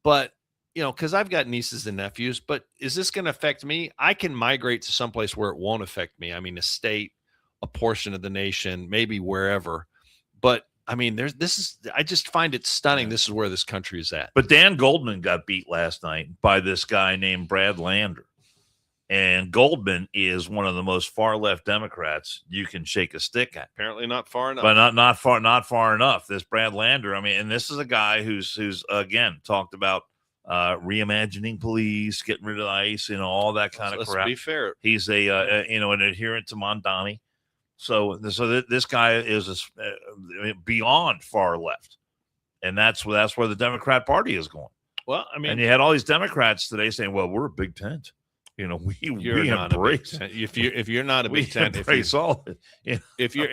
[SPEAKER 2] but because I've got nieces and nephews. But is this going to affect me? I can migrate to someplace where it won't affect me. I mean, a state, a portion of the nation, maybe wherever. But I mean, I just find it stunning. This is where this country is at.
[SPEAKER 1] But Dan Goldman got beat last night by this guy named Brad Lander. And Goldman is one of the most far left Democrats you can shake a stick at.
[SPEAKER 2] Apparently not far enough.
[SPEAKER 1] But not far enough. This Brad Lander, I mean, and this is a guy who's again talked about reimagining police, getting rid of ICE, all that kind of crap.
[SPEAKER 2] Let's be fair.
[SPEAKER 1] He's an adherent to Mondani. So this guy is beyond far left, and that's where the Democrat Party is going.
[SPEAKER 2] Well, I mean,
[SPEAKER 1] and you had all these Democrats today saying, "Well, we're a big tent." We embrace.
[SPEAKER 2] If you're not a big tent,
[SPEAKER 1] embrace all.
[SPEAKER 2] If you're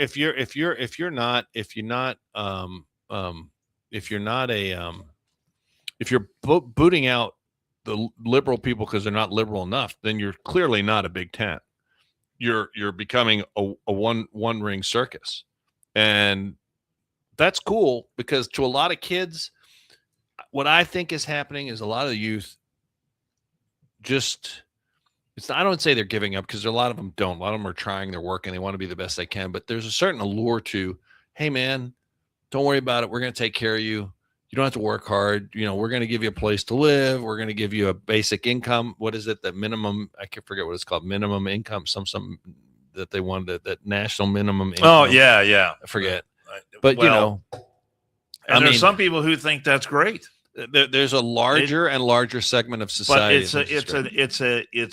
[SPEAKER 2] booting out the liberal people because they're not liberal enough, then you're clearly not a big tent. You're becoming a one ring circus, and that's cool, because to a lot of kids, what I think is happening is a lot of the youth I don't say they're giving up, because a lot of them don't. A lot of them are trying, they're working, they want to be the best they can, but there's a certain allure to, hey man, don't worry about it. We're going to take care of you. You don't have to work hard. We're going to give you a place to live. We're going to give you a basic income. What is it? That minimum, I can't forget what it's called. Minimum income, some that they wanted, that national minimum income.
[SPEAKER 1] Oh yeah.
[SPEAKER 2] I forget. But
[SPEAKER 1] and there's some people who think that's great.
[SPEAKER 2] There's a larger and larger segment of society.
[SPEAKER 1] But it's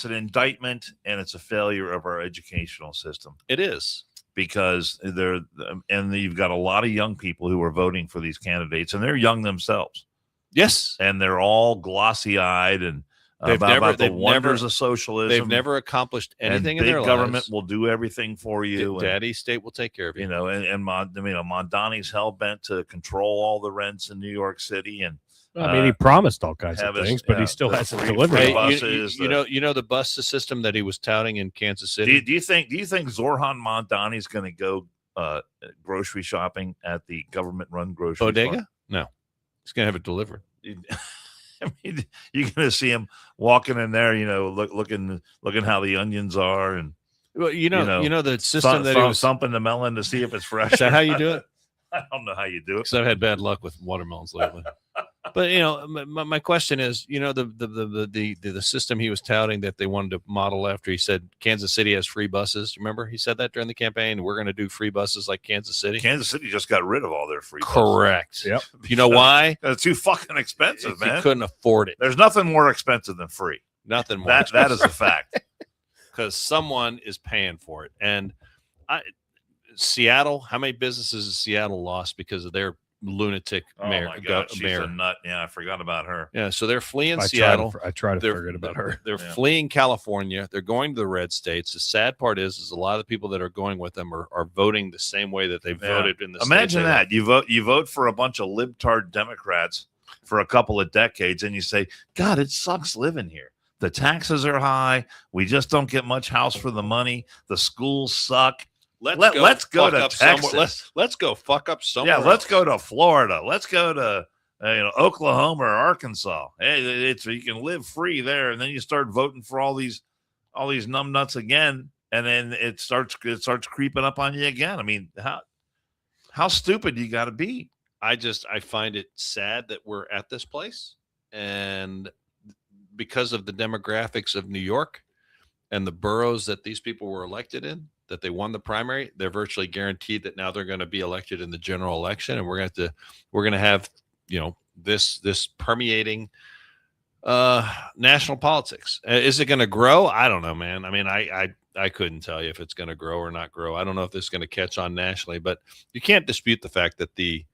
[SPEAKER 1] an indictment, and it's a failure of our educational system.
[SPEAKER 2] It is.
[SPEAKER 1] Because you've got a lot of young people who are voting for these candidates, and they're young themselves.
[SPEAKER 2] Yes,
[SPEAKER 1] and they're all glossy-eyed and about the wonders of socialism.
[SPEAKER 2] They've never accomplished anything in their lives.
[SPEAKER 1] Big government will do everything for you.
[SPEAKER 2] Daddy state will take care of you.
[SPEAKER 1] Mondani's hell bent to control all the rents in New York City, and
[SPEAKER 3] he promised all kinds of things, but he still hasn't delivered.
[SPEAKER 2] Hey, the bus system that he was touting in Kansas City.
[SPEAKER 1] Do you think Zoran Mondani's going to go grocery shopping at the government-run grocery
[SPEAKER 2] bodega?
[SPEAKER 1] store?
[SPEAKER 2] No, he's going to have it delivered.
[SPEAKER 1] I mean, you're going to see him walking in there, looking how the onions are, and
[SPEAKER 2] the system that he was
[SPEAKER 1] thumping the melon to see if it's fresh.
[SPEAKER 2] Is that how you do it?
[SPEAKER 1] I don't know how you do it.
[SPEAKER 2] Because I've had bad luck with watermelons lately. But my question is, the system he was touting that they wanted to model after. He said Kansas City has free buses. Remember, he said that during the campaign. We're going to do free buses like Kansas City.
[SPEAKER 1] Kansas City just got rid of all their free buses.
[SPEAKER 2] Correct. Yep. You know why?
[SPEAKER 1] It's too fucking expensive, man.
[SPEAKER 2] You couldn't afford it.
[SPEAKER 1] There's nothing more expensive than free.
[SPEAKER 2] Nothing more.
[SPEAKER 1] That is a fact.
[SPEAKER 2] Because someone is paying for it. And Seattle, how many businesses has Seattle lost because of their lunatic mayor?
[SPEAKER 1] My God, she's a nut. Yeah, I forgot about her.
[SPEAKER 2] Yeah, so they're fleeing Seattle.
[SPEAKER 3] I try to forget about her.
[SPEAKER 2] They're fleeing California. They're going to the red states. The sad part is a lot of the people that are going with them are voting the same way that they voted in the states.
[SPEAKER 1] Imagine that. You vote for a bunch of libtard Democrats for a couple of decades, and you say, God, it sucks living here. The taxes are high. We just don't get much house for the money. The schools suck. Let's go to Texas.
[SPEAKER 2] Let's go fuck up somewhere.
[SPEAKER 1] Yeah, let's go to Florida. Let's go to Oklahoma or Arkansas. Hey, you can live free there, and then you start voting for all these numbnuts again, and then it starts creeping up on you again. I mean, how stupid you got to be?
[SPEAKER 2] I find it sad that we're at this place, and because of the demographics of New York and the boroughs that these people were elected in, that they won the primary, they're virtually guaranteed that now they're going to be elected in the general election, and we're going to have, you know, this permeating national politics. Is it going to grow? I don't know, man. I mean, I couldn't tell you if it's going to grow or not grow. I don't know if this is going to catch on nationally, but you can't dispute the fact that the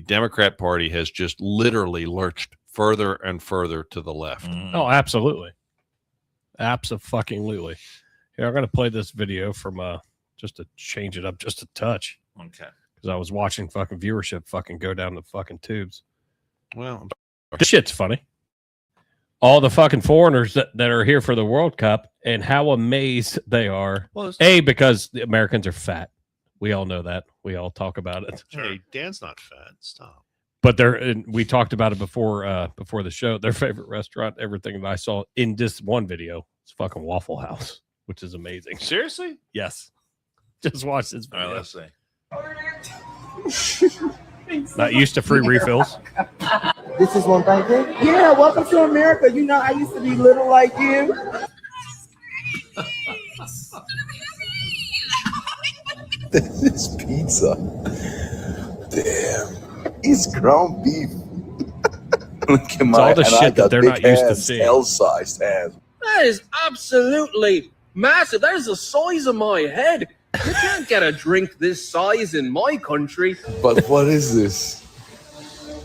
[SPEAKER 2] Democrat Party has just literally lurched further and further to the left.
[SPEAKER 3] Oh, absolutely. Abso-fucking-lutely. Here, I'm going to play this video from just to change it up just a touch.
[SPEAKER 1] Okay.
[SPEAKER 3] Because I was watching fucking viewership fucking go down the fucking tubes.
[SPEAKER 2] Well,
[SPEAKER 3] this shit's funny. All the fucking foreigners that are here for the World Cup and how amazed they are.
[SPEAKER 2] Well,
[SPEAKER 3] Because the Americans are fat. We all know that. We all talk about it.
[SPEAKER 2] hey, Dan's not fat. Stop.
[SPEAKER 3] But we talked about it before the show. Their favorite restaurant, everything that I saw in this one video, is fucking Waffle House, which is amazing.
[SPEAKER 2] Seriously?
[SPEAKER 3] Yes. Just watch this video.
[SPEAKER 1] All right, let's see.
[SPEAKER 3] Not used to free refills.
[SPEAKER 6] This is one right here?
[SPEAKER 5] Yeah, welcome to America. You know, I used to be little like you.
[SPEAKER 6] This is pizza. Damn. It's ground beef. Look at my
[SPEAKER 3] all the shit that they're not used to seeing.
[SPEAKER 6] L-sized hands.
[SPEAKER 7] That is absolutely massive. That is the size of my head. You can't get a drink this size in my country.
[SPEAKER 8] But what is this?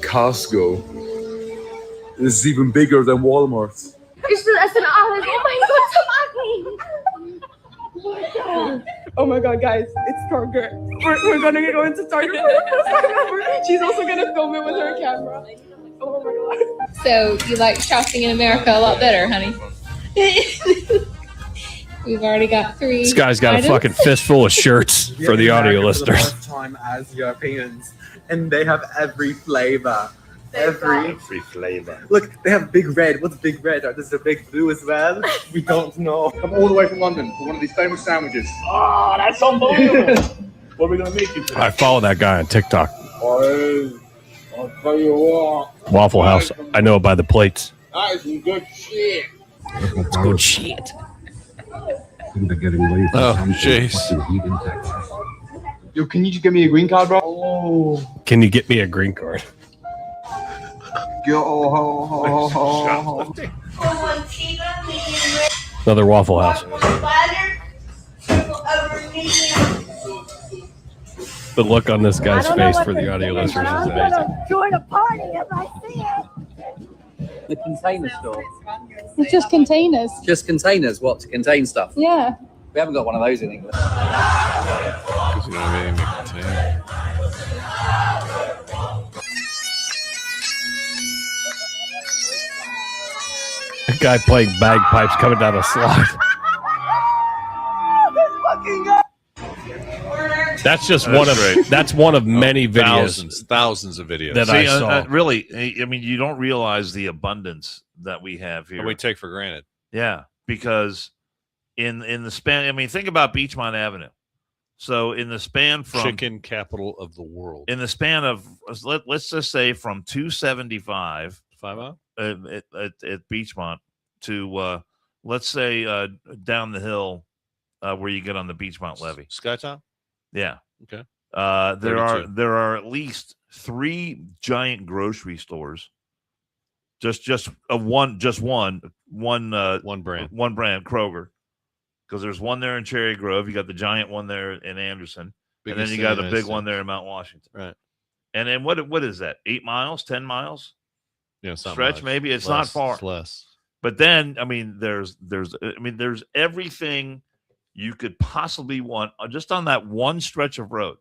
[SPEAKER 8] Costco. This is even bigger than Walmart.
[SPEAKER 9] It's an olive. Oh my god,
[SPEAKER 5] Oh my god, guys, it's Target. We're gonna go into Target for the first time ever. She's also gonna film it with her camera. Oh my god.
[SPEAKER 9] So you like shopping in America a lot better, honey? We've already got 3.
[SPEAKER 3] This guy's got a fucking fistful of shirts for the audio listeners.
[SPEAKER 10] For the first time as Europeans, and they have every flavor. Every
[SPEAKER 1] flavor.
[SPEAKER 10] Look, they have big red. What's big red? Or there's a big blue as well. We don't know.
[SPEAKER 8] Come all the way from London for one of these famous sandwiches. Oh, that's unbelievable. What are we going to make you today?
[SPEAKER 3] I follow that guy on TikTok.
[SPEAKER 8] Oh, I'll tell you what.
[SPEAKER 3] Waffle House. I know it by the plates.
[SPEAKER 8] That is some good shit.
[SPEAKER 3] It's good shit.
[SPEAKER 2] Oh, jeez.
[SPEAKER 8] Yo, can you just give me a green card, bro? Oh.
[SPEAKER 3] Can you get me a green card? Another Waffle House. The look on this guy's face for the audio listeners is amazing.
[SPEAKER 9] Join a party if I see it.
[SPEAKER 7] The container store.
[SPEAKER 9] It's just containers.
[SPEAKER 7] Just containers. What, to contain stuff?
[SPEAKER 9] Yeah.
[SPEAKER 7] We haven't got one of those in England.
[SPEAKER 3] A guy playing bagpipes coming down a slide. That's just one of that's one of many videos.
[SPEAKER 2] Thousands of videos
[SPEAKER 3] that I saw.
[SPEAKER 1] Really, I mean, you don't realize the abundance that we have here.
[SPEAKER 2] that we take for granted.
[SPEAKER 1] Yeah, because in the span, I mean, think about Beachmont Avenue. So in the span from
[SPEAKER 2] Chicken capital of the world.
[SPEAKER 1] in the span of let's just say from 275
[SPEAKER 2] 5
[SPEAKER 1] at Beachmont to let's say down the hill where you get on the Beachmont levee.
[SPEAKER 2] Skytown?
[SPEAKER 1] Yeah.
[SPEAKER 2] Okay.
[SPEAKER 1] There
[SPEAKER 2] 32.
[SPEAKER 1] are at least 3 giant grocery stores. Just one brand, Kroger, because there's one there in Cherry Grove. You got the giant one there in Anderson, and then you got the big one there in Mount Washington.
[SPEAKER 2] Right.
[SPEAKER 1] And then what is that? 8 miles, 10 miles?
[SPEAKER 2] Yeah, it's not
[SPEAKER 1] Stretch
[SPEAKER 2] much.
[SPEAKER 1] maybe. It's not far.
[SPEAKER 2] It's less.
[SPEAKER 1] But then, I mean, there's everything you could possibly want just on that one stretch of road,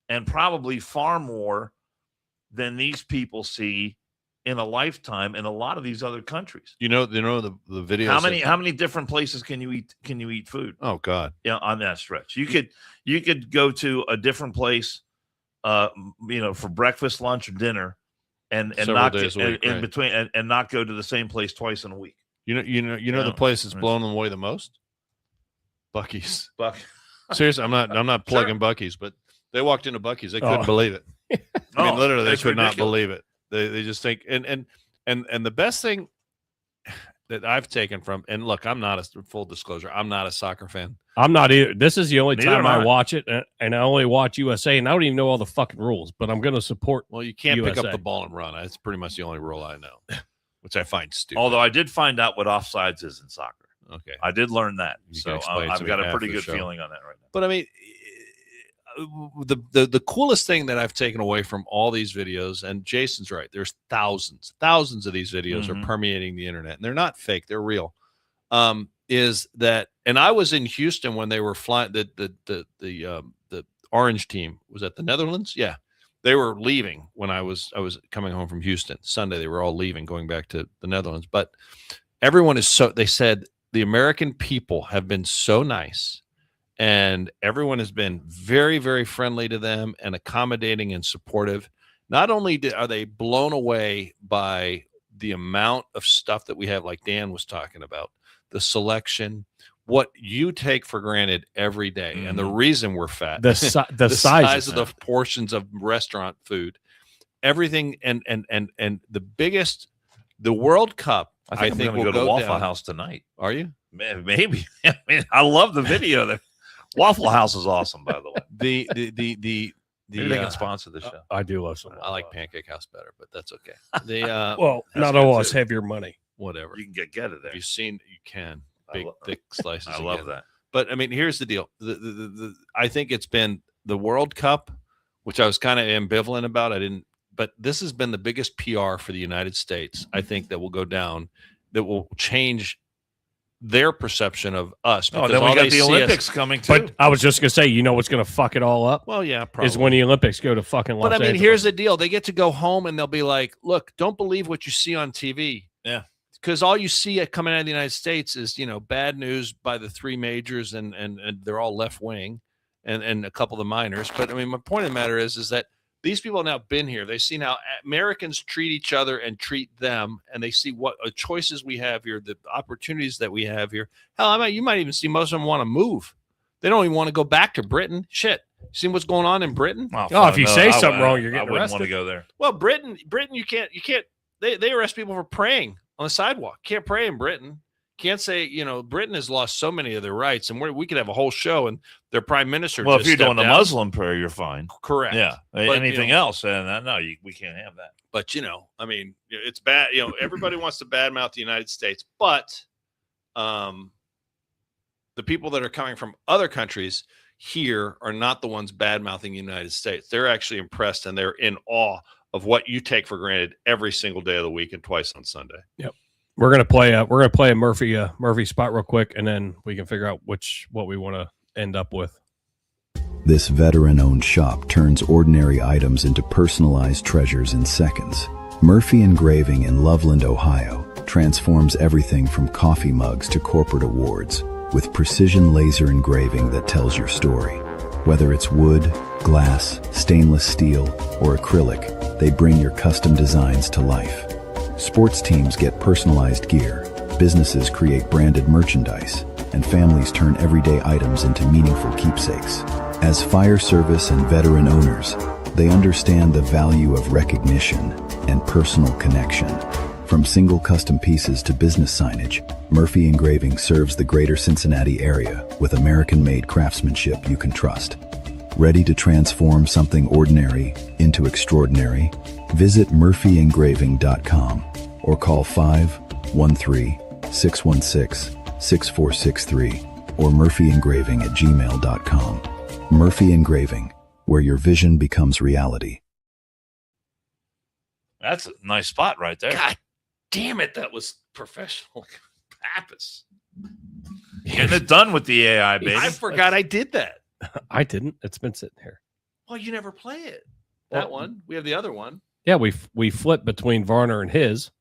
[SPEAKER 1] and probably far more than these people see in a lifetime in a lot of these other countries.
[SPEAKER 2] You know the videos.
[SPEAKER 1] How many different places can you eat food?
[SPEAKER 2] Oh God.
[SPEAKER 1] Yeah, on that stretch. You could go to a different place for breakfast, lunch, or dinner and not
[SPEAKER 2] days a week,
[SPEAKER 1] in
[SPEAKER 2] right.
[SPEAKER 1] between and not go to the same place twice in a week.
[SPEAKER 2] You know the place that's blown them away the most? Buc-ee's. Seriously, I'm not plugging Buc-ee's, but they walked into Buc-ee's. They couldn't believe it. I mean,
[SPEAKER 1] Oh,
[SPEAKER 2] literally, they
[SPEAKER 1] it's
[SPEAKER 2] could not
[SPEAKER 1] ridiculous.
[SPEAKER 2] believe it. They just think, and the best thing that I've taken from, and look, I'm not a full disclosure, I'm not a soccer fan.
[SPEAKER 3] I'm not either. This is the only
[SPEAKER 1] Neither
[SPEAKER 3] time
[SPEAKER 1] am
[SPEAKER 3] I
[SPEAKER 1] I.
[SPEAKER 3] watch it, and I only watch USA, and I don't even know all the fucking rules, but I'm going to support.
[SPEAKER 2] Well, you can't pick
[SPEAKER 3] USA.
[SPEAKER 2] up the ball and run. That's pretty much the only rule I know, which I find stupid.
[SPEAKER 1] Although I did find out what offsides is in soccer.
[SPEAKER 2] Okay.
[SPEAKER 1] I did learn that.
[SPEAKER 2] You can
[SPEAKER 1] So
[SPEAKER 2] explain to
[SPEAKER 1] I've
[SPEAKER 2] me
[SPEAKER 1] got a
[SPEAKER 2] after
[SPEAKER 1] pretty
[SPEAKER 2] the
[SPEAKER 1] good
[SPEAKER 2] show.
[SPEAKER 1] feeling on that right now.
[SPEAKER 2] But I mean, the coolest thing that I've taken away from all these videos, and Jason's right, there's thousands of these videos are permeating the internet, and they're not fake, they're real. Is that, and I was in Houston when they were flying the orange team was at the Netherlands. Yeah, they were leaving when I was coming home from Houston Sunday. They were all leaving, going back to the Netherlands. But everyone is so. They said the American people have been so nice. And everyone has been very, very friendly to them and accommodating and supportive. Not only are they blown away by the amount of stuff that we have, like Dan was talking about, the selection, what you take for granted every day, and the reason we're fat,
[SPEAKER 3] The
[SPEAKER 2] size
[SPEAKER 3] sizes.
[SPEAKER 2] of the portions of restaurant food, everything, and the World Cup.
[SPEAKER 1] I think I'm going to go to Waffle House tonight.
[SPEAKER 2] Are you?
[SPEAKER 1] Maybe. I mean, I love the video. That Waffle House is awesome, by the way.
[SPEAKER 2] Maybe
[SPEAKER 1] they can sponsor the show.
[SPEAKER 3] I do love some.
[SPEAKER 2] I like Pancake House better, but that's okay.
[SPEAKER 3] Well, not all of us have your money.
[SPEAKER 2] Whatever.
[SPEAKER 1] You can get it there.
[SPEAKER 2] Have you seen? You can big thick slices.
[SPEAKER 1] I love that.
[SPEAKER 2] But I mean, here's the deal. I think it's been the World Cup, which I was kind of ambivalent about. But this has been the biggest PR for the United States. I think that will go down. That will change their perception of us.
[SPEAKER 1] Oh, then we got the Olympics coming too.
[SPEAKER 3] But I was just going to say, you know what's going to fuck it all up?
[SPEAKER 2] Well, yeah, probably.
[SPEAKER 3] Is when the Olympics go to fucking Los
[SPEAKER 2] But I mean,
[SPEAKER 3] Angeles.
[SPEAKER 2] here's the deal. They get to go home and they'll be like, look, don't believe what you see on TV.
[SPEAKER 1] Yeah.
[SPEAKER 2] Because all you see coming out of the United States is, bad news by the three majors and they're all left wing and a couple of the minors. But I mean, my point of the matter is that these people have now been here. They've seen how Americans treat each other and treat them, and they see what choices we have here, the opportunities that we have here. Hell, you might even see most of them want to move. They don't even want to go back to Britain. Shit. See what's going on in Britain?
[SPEAKER 3] Oh, if you say something wrong, you're getting
[SPEAKER 1] I wouldn't
[SPEAKER 3] arrested.
[SPEAKER 1] want to go there.
[SPEAKER 2] Well, Britain, you can't. They arrest people for praying on the sidewalk. Can't pray in Britain. Can't say, Britain has lost so many of their rights, and we could have a whole show, and their prime minister.
[SPEAKER 1] Well,
[SPEAKER 2] just
[SPEAKER 1] if you're doing
[SPEAKER 2] stepped
[SPEAKER 1] a
[SPEAKER 2] down.
[SPEAKER 1] Muslim prayer, you're fine.
[SPEAKER 2] Correct.
[SPEAKER 1] Yeah.
[SPEAKER 2] But,
[SPEAKER 1] anything else, and no, we can't have that.
[SPEAKER 2] But I mean, it's bad. Everybody wants to badmouth the United States, but the people that are coming from other countries here are not the ones badmouthing the United States. They're actually impressed and they're in awe of what you take for granted every single day of the week and twice on Sunday.
[SPEAKER 3] Yep. We're gonna play a Murphy spot real quick, and then we can figure out what we want to end up with.
[SPEAKER 11] This veteran-owned shop turns ordinary items into personalized treasures in seconds. Murphy Engraving in Loveland, Ohio, transforms everything from coffee mugs to corporate awards with precision laser engraving that tells your story. Whether it's wood, glass, stainless steel, or acrylic, they bring your custom designs to life. Sports teams get personalized gear, businesses create branded merchandise, and families turn everyday items into meaningful keepsakes. As fire service and veteran owners, they understand the value of recognition and personal connection. From single custom pieces to business signage, Murphy Engraving serves the greater Cincinnati area with American-made craftsmanship you can trust. Ready to transform something ordinary into extraordinary? Visit murphyengraving.com or call 513-616-6463 or murphyengraving@gmail.com. Murphy Engraving, where your vision becomes reality.
[SPEAKER 1] That's a nice spot right there.
[SPEAKER 2] God damn it, that was professional. Pappas.
[SPEAKER 1] Getting it done with the AI, baby.
[SPEAKER 2] I forgot I did that.
[SPEAKER 3] I didn't. It's been sitting here.
[SPEAKER 2] Well, you never play it. That one. We have the other one.
[SPEAKER 3] Yeah, we flip between Varner and his.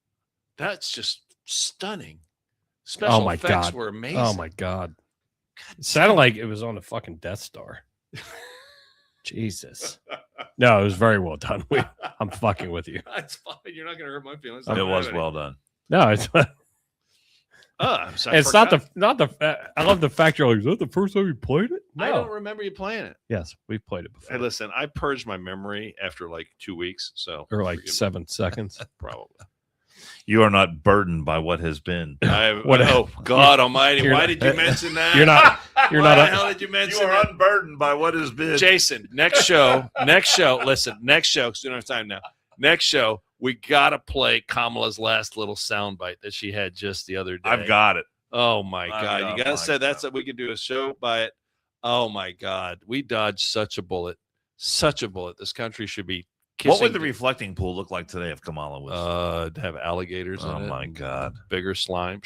[SPEAKER 2] That's just stunning. Special effects were amazing.
[SPEAKER 3] Oh my god. It sounded like it was on the fucking Death Star. Jesus. No, it was very well done. I'm fucking with you.
[SPEAKER 2] That's fine. You're not going to hurt my feelings.
[SPEAKER 1] It was well done.
[SPEAKER 3] No, it's It's not the. I love the fact you're like, is that the first time you played it?
[SPEAKER 2] I don't remember you playing it.
[SPEAKER 3] Yes, we've played it before.
[SPEAKER 2] Hey, listen, I purged my memory after like 2 weeks, so
[SPEAKER 3] or like 7 seconds,
[SPEAKER 2] probably.
[SPEAKER 1] You are not burdened by what has been.
[SPEAKER 2] Oh God Almighty! Why did you mention that?
[SPEAKER 3] You're not. You're
[SPEAKER 2] Why
[SPEAKER 3] not.
[SPEAKER 2] the hell did you mention?
[SPEAKER 1] You are unburdened by what has been.
[SPEAKER 2] Jason, next show. Listen, next show. Because we don't have time now. Next show, we gotta play Kamala's last little soundbite that she had just the other day.
[SPEAKER 1] I've got it.
[SPEAKER 2] Oh my God! You gotta say that's
[SPEAKER 1] God.
[SPEAKER 2] we could do a show by it. Oh my God! We dodged such a bullet. Such a bullet. This country should be.
[SPEAKER 1] What would the reflecting pool look like today if Kamala was?
[SPEAKER 2] To have alligators.
[SPEAKER 1] Oh
[SPEAKER 2] in it,
[SPEAKER 1] my God!
[SPEAKER 2] Bigger slime.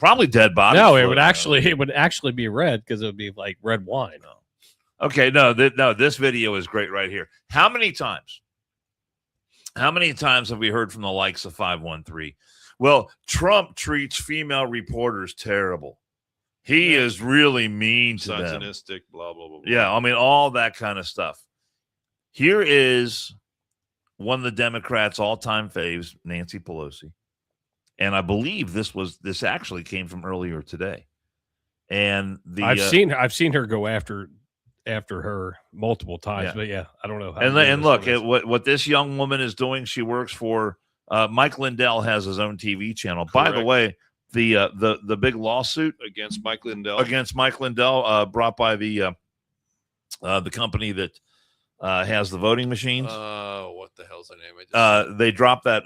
[SPEAKER 1] Probably dead bodies.
[SPEAKER 3] No, it would actually be red because it would be like red wine.
[SPEAKER 1] No. Okay, no, this video is great right here. How many times have we heard from the likes of 513? Well, Trump treats female reporters terrible. He is really mean to them.
[SPEAKER 2] Misogynistic, blah, blah, blah, blah.
[SPEAKER 1] Yeah, I mean, all that kind of stuff. Here is one of the Democrats' all-time faves, Nancy Pelosi. And I believe this actually came from earlier today. And
[SPEAKER 3] I've seen her go after her multiple times, but yeah, I don't know how.
[SPEAKER 1] And look at what this young woman is doing. She works for Mike Lindell has his own TV channel.
[SPEAKER 2] Correct.
[SPEAKER 1] By the way, the big lawsuit
[SPEAKER 2] against Mike Lindell
[SPEAKER 1] brought by the company that has the voting machines.
[SPEAKER 2] What the hell's the name?
[SPEAKER 1] They dropped that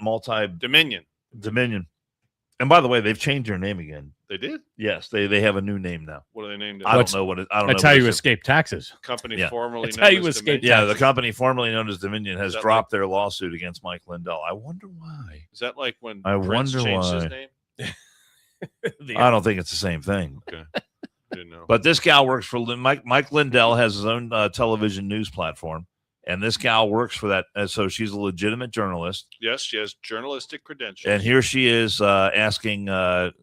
[SPEAKER 2] Dominion.
[SPEAKER 1] And by the way, they've changed their name again.
[SPEAKER 2] They did?
[SPEAKER 1] Yes, they have a new name now.
[SPEAKER 2] What are they named?
[SPEAKER 1] I don't know what it. I don't know.
[SPEAKER 3] That's how you escape taxes.
[SPEAKER 2] Company formerly
[SPEAKER 3] That's
[SPEAKER 2] known
[SPEAKER 3] how you
[SPEAKER 2] as
[SPEAKER 3] escape.
[SPEAKER 2] Dominion.
[SPEAKER 1] Yeah, the company formerly known as Dominion has
[SPEAKER 2] that
[SPEAKER 1] dropped their lawsuit against Mike Lindell. I wonder why.
[SPEAKER 2] Is that like when
[SPEAKER 1] I
[SPEAKER 2] Prince
[SPEAKER 1] wonder
[SPEAKER 2] changed his
[SPEAKER 1] why.
[SPEAKER 2] name?
[SPEAKER 1] I don't think it's the same thing.
[SPEAKER 2] Okay. Didn't know.
[SPEAKER 1] But this gal works for Mike Lindell has his own television news platform, and this gal works for that. And so she's a legitimate journalist.
[SPEAKER 2] Yes, she has journalistic credentials.
[SPEAKER 1] And here she is asking the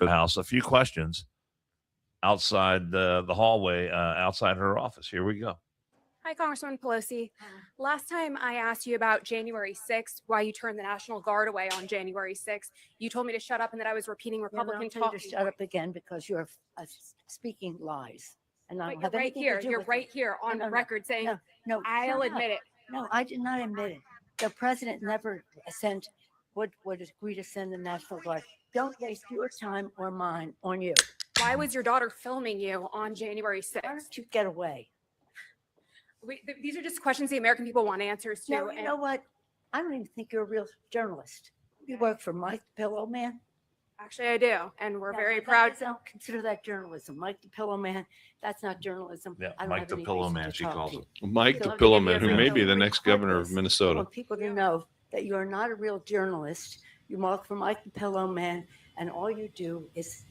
[SPEAKER 1] House a few questions outside the hallway, outside her office. Here we go.
[SPEAKER 5] Hi, Congresswoman Pelosi. Last time I asked you about January 6th, why you turned the National Guard away on January 6th, you told me to shut up and that I was repeating Republican talk.
[SPEAKER 12] To shut up again because you're speaking lies. And I don't have
[SPEAKER 5] You're right
[SPEAKER 12] anything
[SPEAKER 5] here.
[SPEAKER 12] to do
[SPEAKER 5] You're
[SPEAKER 12] with
[SPEAKER 5] right
[SPEAKER 12] it.
[SPEAKER 5] here on
[SPEAKER 12] No,
[SPEAKER 5] record saying,
[SPEAKER 12] no,
[SPEAKER 5] I'll
[SPEAKER 12] shut
[SPEAKER 5] admit
[SPEAKER 12] up.
[SPEAKER 5] it.
[SPEAKER 12] No, I did not admit it. The president never would agree to send the National Guard. Don't waste your time or mine on you.
[SPEAKER 5] Why was your daughter filming you on January 6th?
[SPEAKER 12] Why don't you get away?
[SPEAKER 5] These are just questions the American people want answers to.
[SPEAKER 12] No, you know what? I don't even think you're a real journalist. You work for Mike the Pillow Man.
[SPEAKER 5] Actually, I do, and we're
[SPEAKER 12] No,
[SPEAKER 5] very
[SPEAKER 12] that
[SPEAKER 5] proud.
[SPEAKER 12] is- I don't consider that journalism. Mike the Pillow Man, that's not journalism.
[SPEAKER 1] Yeah,
[SPEAKER 12] I don't
[SPEAKER 1] Mike
[SPEAKER 12] have
[SPEAKER 1] the
[SPEAKER 12] any
[SPEAKER 1] Pillow
[SPEAKER 12] reason
[SPEAKER 1] Man,
[SPEAKER 12] to
[SPEAKER 1] she
[SPEAKER 12] talk
[SPEAKER 1] calls
[SPEAKER 12] to
[SPEAKER 1] him.
[SPEAKER 12] you.
[SPEAKER 2] Mike
[SPEAKER 5] So
[SPEAKER 2] the
[SPEAKER 5] let me
[SPEAKER 2] Pillow
[SPEAKER 5] give you
[SPEAKER 2] Man,
[SPEAKER 5] a
[SPEAKER 2] who may
[SPEAKER 5] real-
[SPEAKER 2] be the next governor of
[SPEAKER 12] I
[SPEAKER 2] Minnesota.
[SPEAKER 12] want people to know that you are not a real journalist. You work for Mike the Pillow Man, and all you do is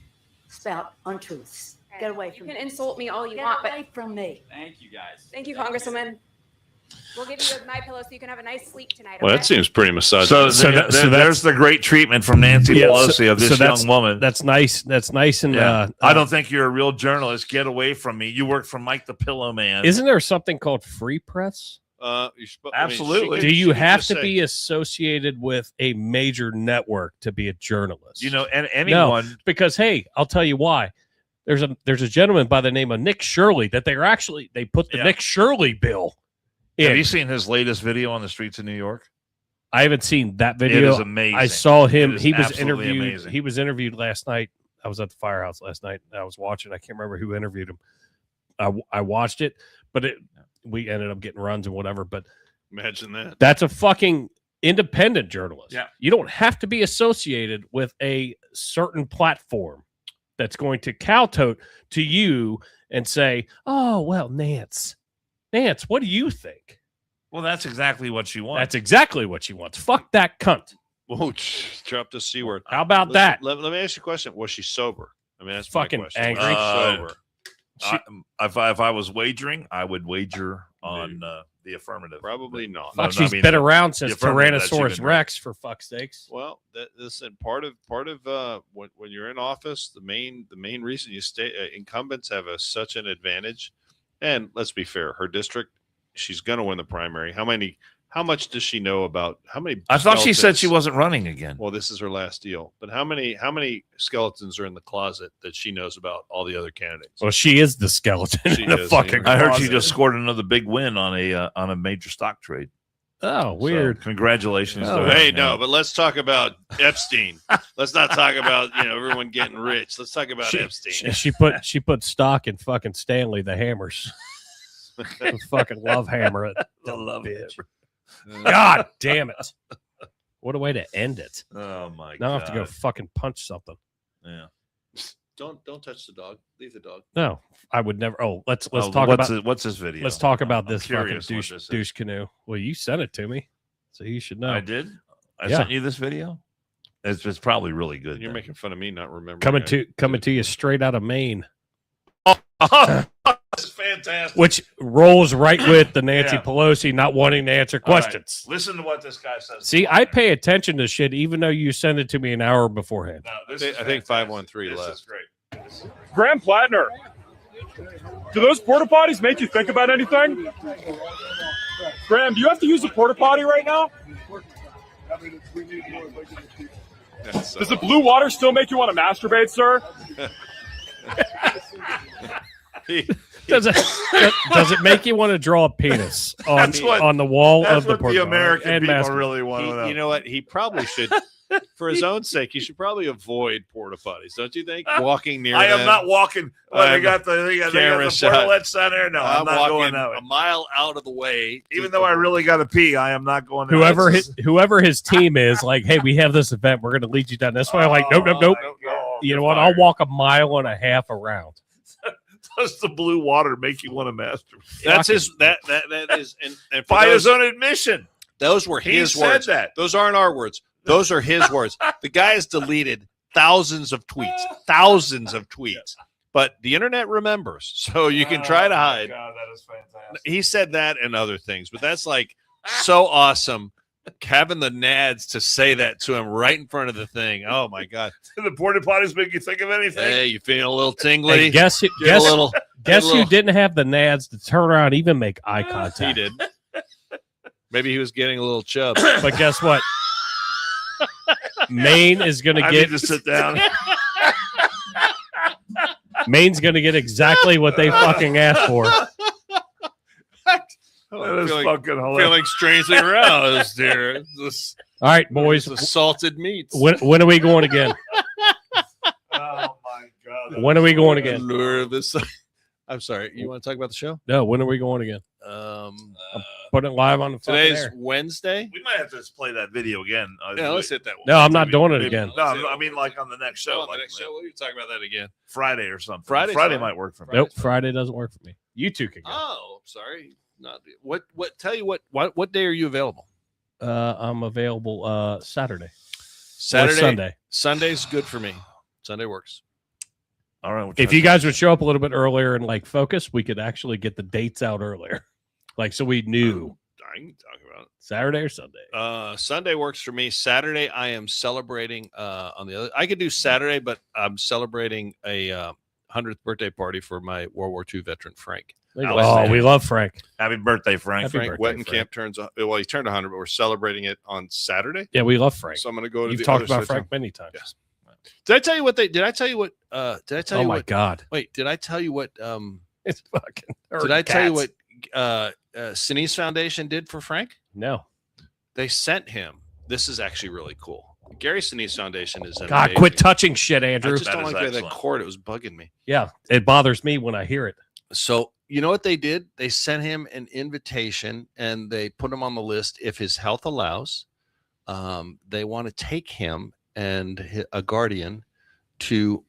[SPEAKER 12] spout untruths. Get away
[SPEAKER 5] You
[SPEAKER 12] from
[SPEAKER 5] can
[SPEAKER 12] me.
[SPEAKER 5] insult me all you
[SPEAKER 12] Get
[SPEAKER 5] want,
[SPEAKER 12] away
[SPEAKER 5] but
[SPEAKER 12] from me.
[SPEAKER 13] Thank you, guys.
[SPEAKER 5] thank you, Congresswoman. We'll give you my pillow so you can have a nice sleep tonight.
[SPEAKER 2] Well,
[SPEAKER 5] okay?
[SPEAKER 2] that seems pretty misogynist.
[SPEAKER 1] So there's the great treatment from Nancy Pelosi of this young woman.
[SPEAKER 3] That's nice. That's nice. And
[SPEAKER 1] I don't think you're a real journalist. Get away from me. You work for Mike the Pillow Man.
[SPEAKER 3] Isn't there something called free press?
[SPEAKER 1] Absolutely.
[SPEAKER 3] Do you have to be associated with a major network to be a journalist?
[SPEAKER 1] You know, and anyone.
[SPEAKER 3] No, because hey, I'll tell you why. There's a gentleman by the name of Nick Shirley that they put the Nick Shirley bill in.
[SPEAKER 1] Have you seen his latest video on the streets of New York?
[SPEAKER 3] I haven't seen that video.
[SPEAKER 1] It is amazing.
[SPEAKER 3] I saw him.
[SPEAKER 1] It is
[SPEAKER 3] He was
[SPEAKER 1] absolutely
[SPEAKER 3] interviewed.
[SPEAKER 1] amazing.
[SPEAKER 3] He was interviewed last night. I was at the firehouse last night. I was watching. I can't remember who interviewed him. I watched it, but we ended up getting runs and whatever. But
[SPEAKER 2] imagine that.
[SPEAKER 3] That's a fucking independent journalist.
[SPEAKER 1] Yeah.
[SPEAKER 3] You don't have to be associated with a certain platform that's going to kowtote to you and say, "Oh, well, Nance, what do you think?"
[SPEAKER 1] Well, that's exactly what she wants.
[SPEAKER 3] That's exactly what she wants. Fuck that cunt.
[SPEAKER 2] Whoa, drop the C word.
[SPEAKER 3] How about that?
[SPEAKER 2] Let me ask you a question. Was she sober? I mean, that's
[SPEAKER 3] Fucking
[SPEAKER 2] my question.
[SPEAKER 3] angry.
[SPEAKER 2] Was she sober.
[SPEAKER 1] If I was wagering, I would wager on the affirmative.
[SPEAKER 2] Probably not.
[SPEAKER 3] Fuck, she's been around since
[SPEAKER 1] the affirmative that she's
[SPEAKER 3] Tyrannosaurus
[SPEAKER 1] been
[SPEAKER 3] Rex, for fuck's sakes.
[SPEAKER 2] Well, listen, part of when you're in office, the main reason you stay incumbents have such an advantage. And let's be fair, her district, she's going to win the primary. How How much does she know about how many?
[SPEAKER 1] I thought she said she
[SPEAKER 2] skeletons-
[SPEAKER 1] wasn't running again.
[SPEAKER 2] Well, this is her last deal. But how many skeletons are in the closet that she knows about all the other candidates?
[SPEAKER 3] Well, she is the skeleton
[SPEAKER 2] She
[SPEAKER 3] in the
[SPEAKER 2] is,
[SPEAKER 3] fucking
[SPEAKER 1] I heard she
[SPEAKER 3] closet.
[SPEAKER 1] just scored another big win on a major stock trade.
[SPEAKER 3] Oh, weird.
[SPEAKER 1] So, congratulations.
[SPEAKER 3] Oh,
[SPEAKER 1] to her.
[SPEAKER 2] Hey, no, but let's talk about Epstein. Let's not talk about everyone getting rich. Let's talk about Epstein.
[SPEAKER 3] She put stock in fucking Stanley the Hammers. The fucking love hammer it.
[SPEAKER 1] The love
[SPEAKER 3] bitch. God damn it. What a way to end it.
[SPEAKER 1] Oh my
[SPEAKER 3] Now I
[SPEAKER 1] god.
[SPEAKER 3] have to go fucking punch something.
[SPEAKER 1] Yeah.
[SPEAKER 2] Don't touch the dog. Leave the dog.
[SPEAKER 3] No, I would never. Oh, let's
[SPEAKER 1] Oh,
[SPEAKER 3] talk about
[SPEAKER 1] what's this video?
[SPEAKER 3] Let's talk about
[SPEAKER 1] I'm
[SPEAKER 3] this fucking
[SPEAKER 1] curious what
[SPEAKER 3] douche,
[SPEAKER 1] this is.
[SPEAKER 3] douche canoe. Well, you sent it to me, so you should know.
[SPEAKER 1] I did. I
[SPEAKER 3] Yeah.
[SPEAKER 1] sent you this video. It's probably really good.
[SPEAKER 2] You're
[SPEAKER 1] then.
[SPEAKER 2] making fun of me not remembering.
[SPEAKER 3] Coming to you straight out of Maine,
[SPEAKER 2] This is fantastic.
[SPEAKER 3] which rolls right with the Nancy
[SPEAKER 1] Yeah.
[SPEAKER 3] Pelosi not wanting to answer
[SPEAKER 1] All right,
[SPEAKER 3] questions.
[SPEAKER 1] Listen to what this guy says.
[SPEAKER 3] See, I pay attention to shit, even though you send it to me an hour beforehand.
[SPEAKER 1] No, this
[SPEAKER 2] I
[SPEAKER 1] is
[SPEAKER 2] think
[SPEAKER 1] fantastic.
[SPEAKER 2] 513
[SPEAKER 1] This
[SPEAKER 2] left.
[SPEAKER 1] is great.
[SPEAKER 13] Graham Plattner, do those porta potties make you think about anything? Graham, do you have to use a porta potty right now? Does the blue water still make you want to masturbate, sir?
[SPEAKER 3] Does it make you want to draw a penis on
[SPEAKER 1] That's what-
[SPEAKER 3] on the wall
[SPEAKER 1] That's
[SPEAKER 3] of the
[SPEAKER 1] what
[SPEAKER 3] porta
[SPEAKER 1] the
[SPEAKER 3] potty
[SPEAKER 1] American
[SPEAKER 3] and
[SPEAKER 1] people
[SPEAKER 3] masturbate?
[SPEAKER 1] really want to know.
[SPEAKER 2] You know what? He probably should, for his own sake, he should probably avoid porta potties. Don't you think? Walking near
[SPEAKER 1] I am
[SPEAKER 2] them.
[SPEAKER 1] not walking. Well, they
[SPEAKER 2] I'm
[SPEAKER 1] got the
[SPEAKER 2] camera
[SPEAKER 1] the
[SPEAKER 2] shot.
[SPEAKER 1] portalets down there. No, I'm not
[SPEAKER 2] walking
[SPEAKER 1] going that way.
[SPEAKER 2] a mile out of the way.
[SPEAKER 1] Even though I really got to pee, I am not going.
[SPEAKER 3] Whoever his team is, like, hey, we have this event, we're going to lead you down this way. I'm like, nope. You know what? I'll walk a mile and a half around.
[SPEAKER 1] Does the blue water make you want to masturbate?
[SPEAKER 2] That's his. That is, and for
[SPEAKER 1] By
[SPEAKER 2] those,
[SPEAKER 1] his own admission.
[SPEAKER 2] those were
[SPEAKER 1] He
[SPEAKER 2] his
[SPEAKER 1] said
[SPEAKER 2] words.
[SPEAKER 1] that.
[SPEAKER 2] Those aren't our words. Those are his words. The guy has deleted thousands of tweets, but the internet remembers, so you can try to hide.
[SPEAKER 1] God, that is fantastic.
[SPEAKER 2] He said that and other things, but that's like so awesome. Having the nads to say that to him right in front of the thing. Oh my god!
[SPEAKER 1] The porta potties make you think of anything?
[SPEAKER 2] Hey, you feeling a little tingly?
[SPEAKER 3] Hey, guess
[SPEAKER 2] Get a little.
[SPEAKER 3] who didn't have the nads to turn around, even make eye contact.
[SPEAKER 2] He did. Maybe he was getting a little chub.
[SPEAKER 3] But guess what? Maine is going to
[SPEAKER 1] I
[SPEAKER 3] get
[SPEAKER 1] need to sit down.
[SPEAKER 3] Maine's going to get exactly what they fucking asked for.
[SPEAKER 1] That is
[SPEAKER 2] feeling,
[SPEAKER 1] fucking hilarious.
[SPEAKER 2] feeling strangely aroused here. This,
[SPEAKER 3] All right, boys.
[SPEAKER 2] the salted meats.
[SPEAKER 3] When are we going again?
[SPEAKER 1] Oh my god!
[SPEAKER 3] When are we going again?
[SPEAKER 2] Lure of this. I'm sorry. You want to talk about the show?
[SPEAKER 3] No, when are we going again? Put it live on the fucking
[SPEAKER 2] Today's
[SPEAKER 3] air.
[SPEAKER 2] Wednesday.
[SPEAKER 1] We might have to just play that video again.
[SPEAKER 2] Yeah, let's hit that one.
[SPEAKER 3] No, I'm not doing it
[SPEAKER 1] Maybe-
[SPEAKER 3] again.
[SPEAKER 1] No, I mean like on the next show.
[SPEAKER 2] On the
[SPEAKER 1] like
[SPEAKER 2] next show, we'll talk about that again.
[SPEAKER 1] Friday or something.
[SPEAKER 2] Friday's
[SPEAKER 1] Friday
[SPEAKER 2] fine.
[SPEAKER 1] might work for me.
[SPEAKER 3] Nope, Friday doesn't work for me. You two can go.
[SPEAKER 2] Oh, sorry. Not what? Tell you what day are you available?
[SPEAKER 3] I'm available Saturday.
[SPEAKER 2] Saturday,
[SPEAKER 3] Or Sunday.
[SPEAKER 2] Sunday's good for me. Sunday works.
[SPEAKER 1] All right.
[SPEAKER 3] If you guys would show up a little bit earlier and like focus, we could actually get the dates out earlier. Like so we knew
[SPEAKER 2] I can talk about it.
[SPEAKER 3] Saturday or Sunday.
[SPEAKER 2] Sunday works for me. Saturday, I am celebrating on the other. I could do Saturday, but I'm celebrating a 100th birthday party for my World War II veteran Frank.
[SPEAKER 3] Oh, we love Frank.
[SPEAKER 1] Happy birthday, Frank.
[SPEAKER 3] Happy
[SPEAKER 2] Frank
[SPEAKER 3] birthday,
[SPEAKER 2] Wettenkamp turns well, he turned 100, but we're celebrating it on Saturday.
[SPEAKER 3] Yeah, we love Frank.
[SPEAKER 2] So I'm going to go to
[SPEAKER 3] You've
[SPEAKER 2] the
[SPEAKER 3] talked
[SPEAKER 2] other
[SPEAKER 3] about
[SPEAKER 2] side of
[SPEAKER 3] Frank
[SPEAKER 2] town.
[SPEAKER 3] many times.
[SPEAKER 2] Yes. Did I tell you what they? Did I tell you what? Did I tell you
[SPEAKER 3] Oh my
[SPEAKER 2] what?
[SPEAKER 3] God.
[SPEAKER 2] Wait, did I tell you what?
[SPEAKER 3] It's fucking.
[SPEAKER 2] Did I tell you what? Sinise Foundation did for Frank?
[SPEAKER 3] No.
[SPEAKER 2] They sent him. This is actually really cool. Gary Sinise Foundation is
[SPEAKER 3] God,
[SPEAKER 2] amazing.
[SPEAKER 3] quit touching shit,
[SPEAKER 2] I
[SPEAKER 3] Andrew.
[SPEAKER 2] just don't like that cord. It was bugging me.
[SPEAKER 3] Yeah, it bothers me when I hear it.
[SPEAKER 2] So you know what they did? They sent him an invitation and they put him on the list if his health allows. They want to take him and a guardian to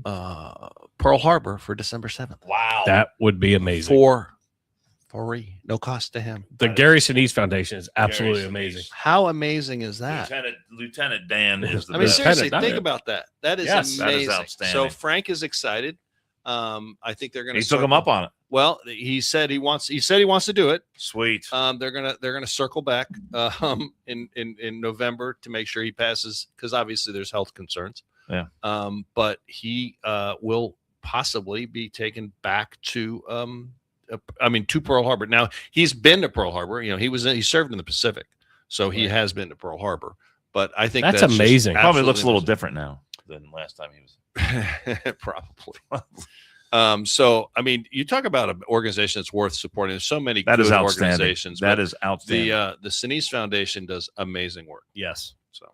[SPEAKER 2] Pearl Harbor for December 7th.
[SPEAKER 1] Wow.
[SPEAKER 3] That would be amazing.
[SPEAKER 2] For free, no cost to him.
[SPEAKER 3] The Gary Sinise Foundation is absolutely
[SPEAKER 1] Sinise.
[SPEAKER 3] amazing.
[SPEAKER 2] How amazing is that?
[SPEAKER 1] Lieutenant Dan is the
[SPEAKER 2] I mean,
[SPEAKER 1] best.
[SPEAKER 2] seriously,
[SPEAKER 3] Lieutenant,
[SPEAKER 2] think
[SPEAKER 3] yeah.
[SPEAKER 2] about that. That is
[SPEAKER 3] Yes.
[SPEAKER 1] That is
[SPEAKER 2] amazing.
[SPEAKER 1] outstanding.
[SPEAKER 2] So Frank is excited. I think they're going to.
[SPEAKER 1] He took him up on it.
[SPEAKER 2] Well, he said he wants. He said he wants to do it.
[SPEAKER 1] Sweet.
[SPEAKER 2] They're gonna circle back in November to make sure he passes because obviously there's health concerns.
[SPEAKER 1] Yeah.
[SPEAKER 2] But he will possibly be taken back to to Pearl Harbor. Now he's been to Pearl Harbor. He served in the Pacific, so he has been to Pearl Harbor. But I think
[SPEAKER 3] that's amazing.
[SPEAKER 1] Probably looks a little different now than last time he was.
[SPEAKER 2] Probably. So I mean, you talk about an organization that's worth supporting. There's so many
[SPEAKER 1] that
[SPEAKER 2] good
[SPEAKER 1] is outstanding.
[SPEAKER 2] Organizations.
[SPEAKER 1] That is outstanding.
[SPEAKER 2] The Sinise Foundation does amazing work.
[SPEAKER 3] Yes.
[SPEAKER 2] So.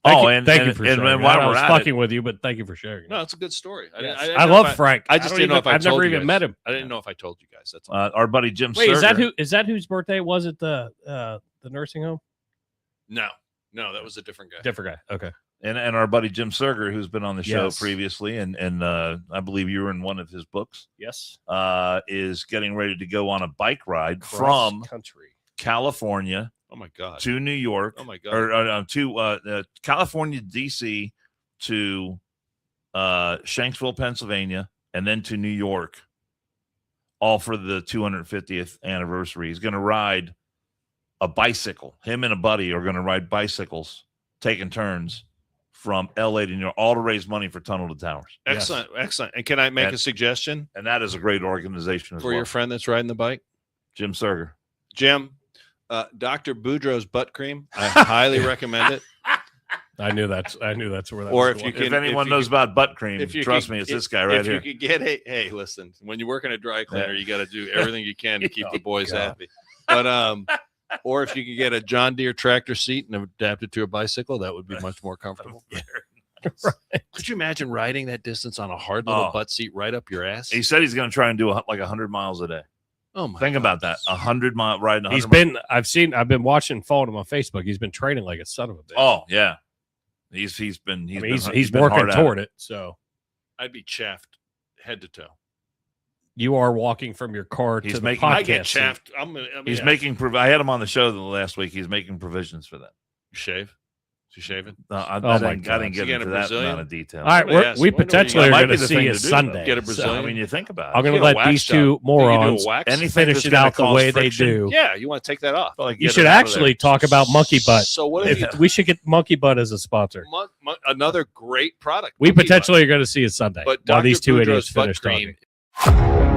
[SPEAKER 3] Thank you for sharing.
[SPEAKER 1] And while
[SPEAKER 3] I
[SPEAKER 1] we're
[SPEAKER 3] was
[SPEAKER 1] at
[SPEAKER 3] fucking with you, but thank you for sharing.
[SPEAKER 2] No, it's a good story.
[SPEAKER 3] Yes. I love Frank.
[SPEAKER 2] I just didn't know if I've
[SPEAKER 3] never even met him.
[SPEAKER 2] I didn't know if I told you guys. That's
[SPEAKER 1] our buddy Jim.
[SPEAKER 3] Wait,
[SPEAKER 1] Serger.
[SPEAKER 3] is that whose birthday it was at the nursing home?
[SPEAKER 2] No, that was a different guy.
[SPEAKER 3] Different guy. Okay.
[SPEAKER 1] And our buddy Jim Serger, who's been on the show
[SPEAKER 3] Yes.
[SPEAKER 1] previously, and I believe you were in one of his books.
[SPEAKER 3] Yes.
[SPEAKER 1] Is getting ready to go on a bike ride
[SPEAKER 3] Cross
[SPEAKER 1] from
[SPEAKER 3] country
[SPEAKER 1] California.
[SPEAKER 2] Oh my God.
[SPEAKER 1] To New York.
[SPEAKER 2] Oh my God.
[SPEAKER 1] Or to California, D.C. to Shanksville, Pennsylvania, and then to New York, all for the 250th anniversary. He's going to ride a bicycle. Him and a buddy are going to ride bicycles, taking turns from L.A. to New York, all to raise money for Tunnel to Towers.
[SPEAKER 2] Excellent, excellent. And can I make a suggestion?
[SPEAKER 1] And that is a great organization as
[SPEAKER 2] for
[SPEAKER 1] well.
[SPEAKER 2] your friend that's riding the bike,
[SPEAKER 1] Jim Serger.
[SPEAKER 2] Jim, Dr. Boudreaux's butt cream. I highly recommend it.
[SPEAKER 3] I knew that's where that.
[SPEAKER 2] Or
[SPEAKER 3] was
[SPEAKER 2] if you
[SPEAKER 3] going.
[SPEAKER 2] can,
[SPEAKER 1] if anyone knows about butt cream, trust me, it's this guy right here.
[SPEAKER 2] If you could get hey, listen, when you work in a dry cleaner, you got to do everything you can to keep the boys happy. But or if you could get a John Deere tractor seat and adapt it to a bicycle, that would be much more comfortable. Right. Could you imagine riding that distance on a hard little butt seat right up your ass?
[SPEAKER 1] He said he's going to try and do like 100 miles a day.
[SPEAKER 2] Oh my!
[SPEAKER 1] Think about that. 100-mile riding.
[SPEAKER 3] He's been. I've been watching, following him on Facebook. He's been training like a son of a bitch.
[SPEAKER 1] Oh yeah, he's been
[SPEAKER 3] working toward it. So
[SPEAKER 2] I'd be chaffed head to toe.
[SPEAKER 3] You are walking from your car to the podcast.
[SPEAKER 2] I get chaffed.
[SPEAKER 1] He's making. I had him on the show the last week. He's making provisions for that.
[SPEAKER 2] Shave. Is he shaving?
[SPEAKER 1] I didn't get into that amount of detail.
[SPEAKER 3] All right, we potentially are going to see you Sunday.
[SPEAKER 2] Get a Brazilian.
[SPEAKER 1] I mean, you think about it.
[SPEAKER 3] I'm going to let these two morons finish it out the way they do.
[SPEAKER 2] Yeah, you want to take that off.
[SPEAKER 3] You should actually talk about Monkey Butt.
[SPEAKER 2] So what if
[SPEAKER 3] we should get Monkey Butt as a sponsor?
[SPEAKER 2] Another great product.
[SPEAKER 3] We potentially are going to see it Sunday.
[SPEAKER 2] But
[SPEAKER 3] while these two
[SPEAKER 2] Boudreaux's
[SPEAKER 3] idiots
[SPEAKER 2] butt
[SPEAKER 3] finish
[SPEAKER 2] cream
[SPEAKER 3] talking.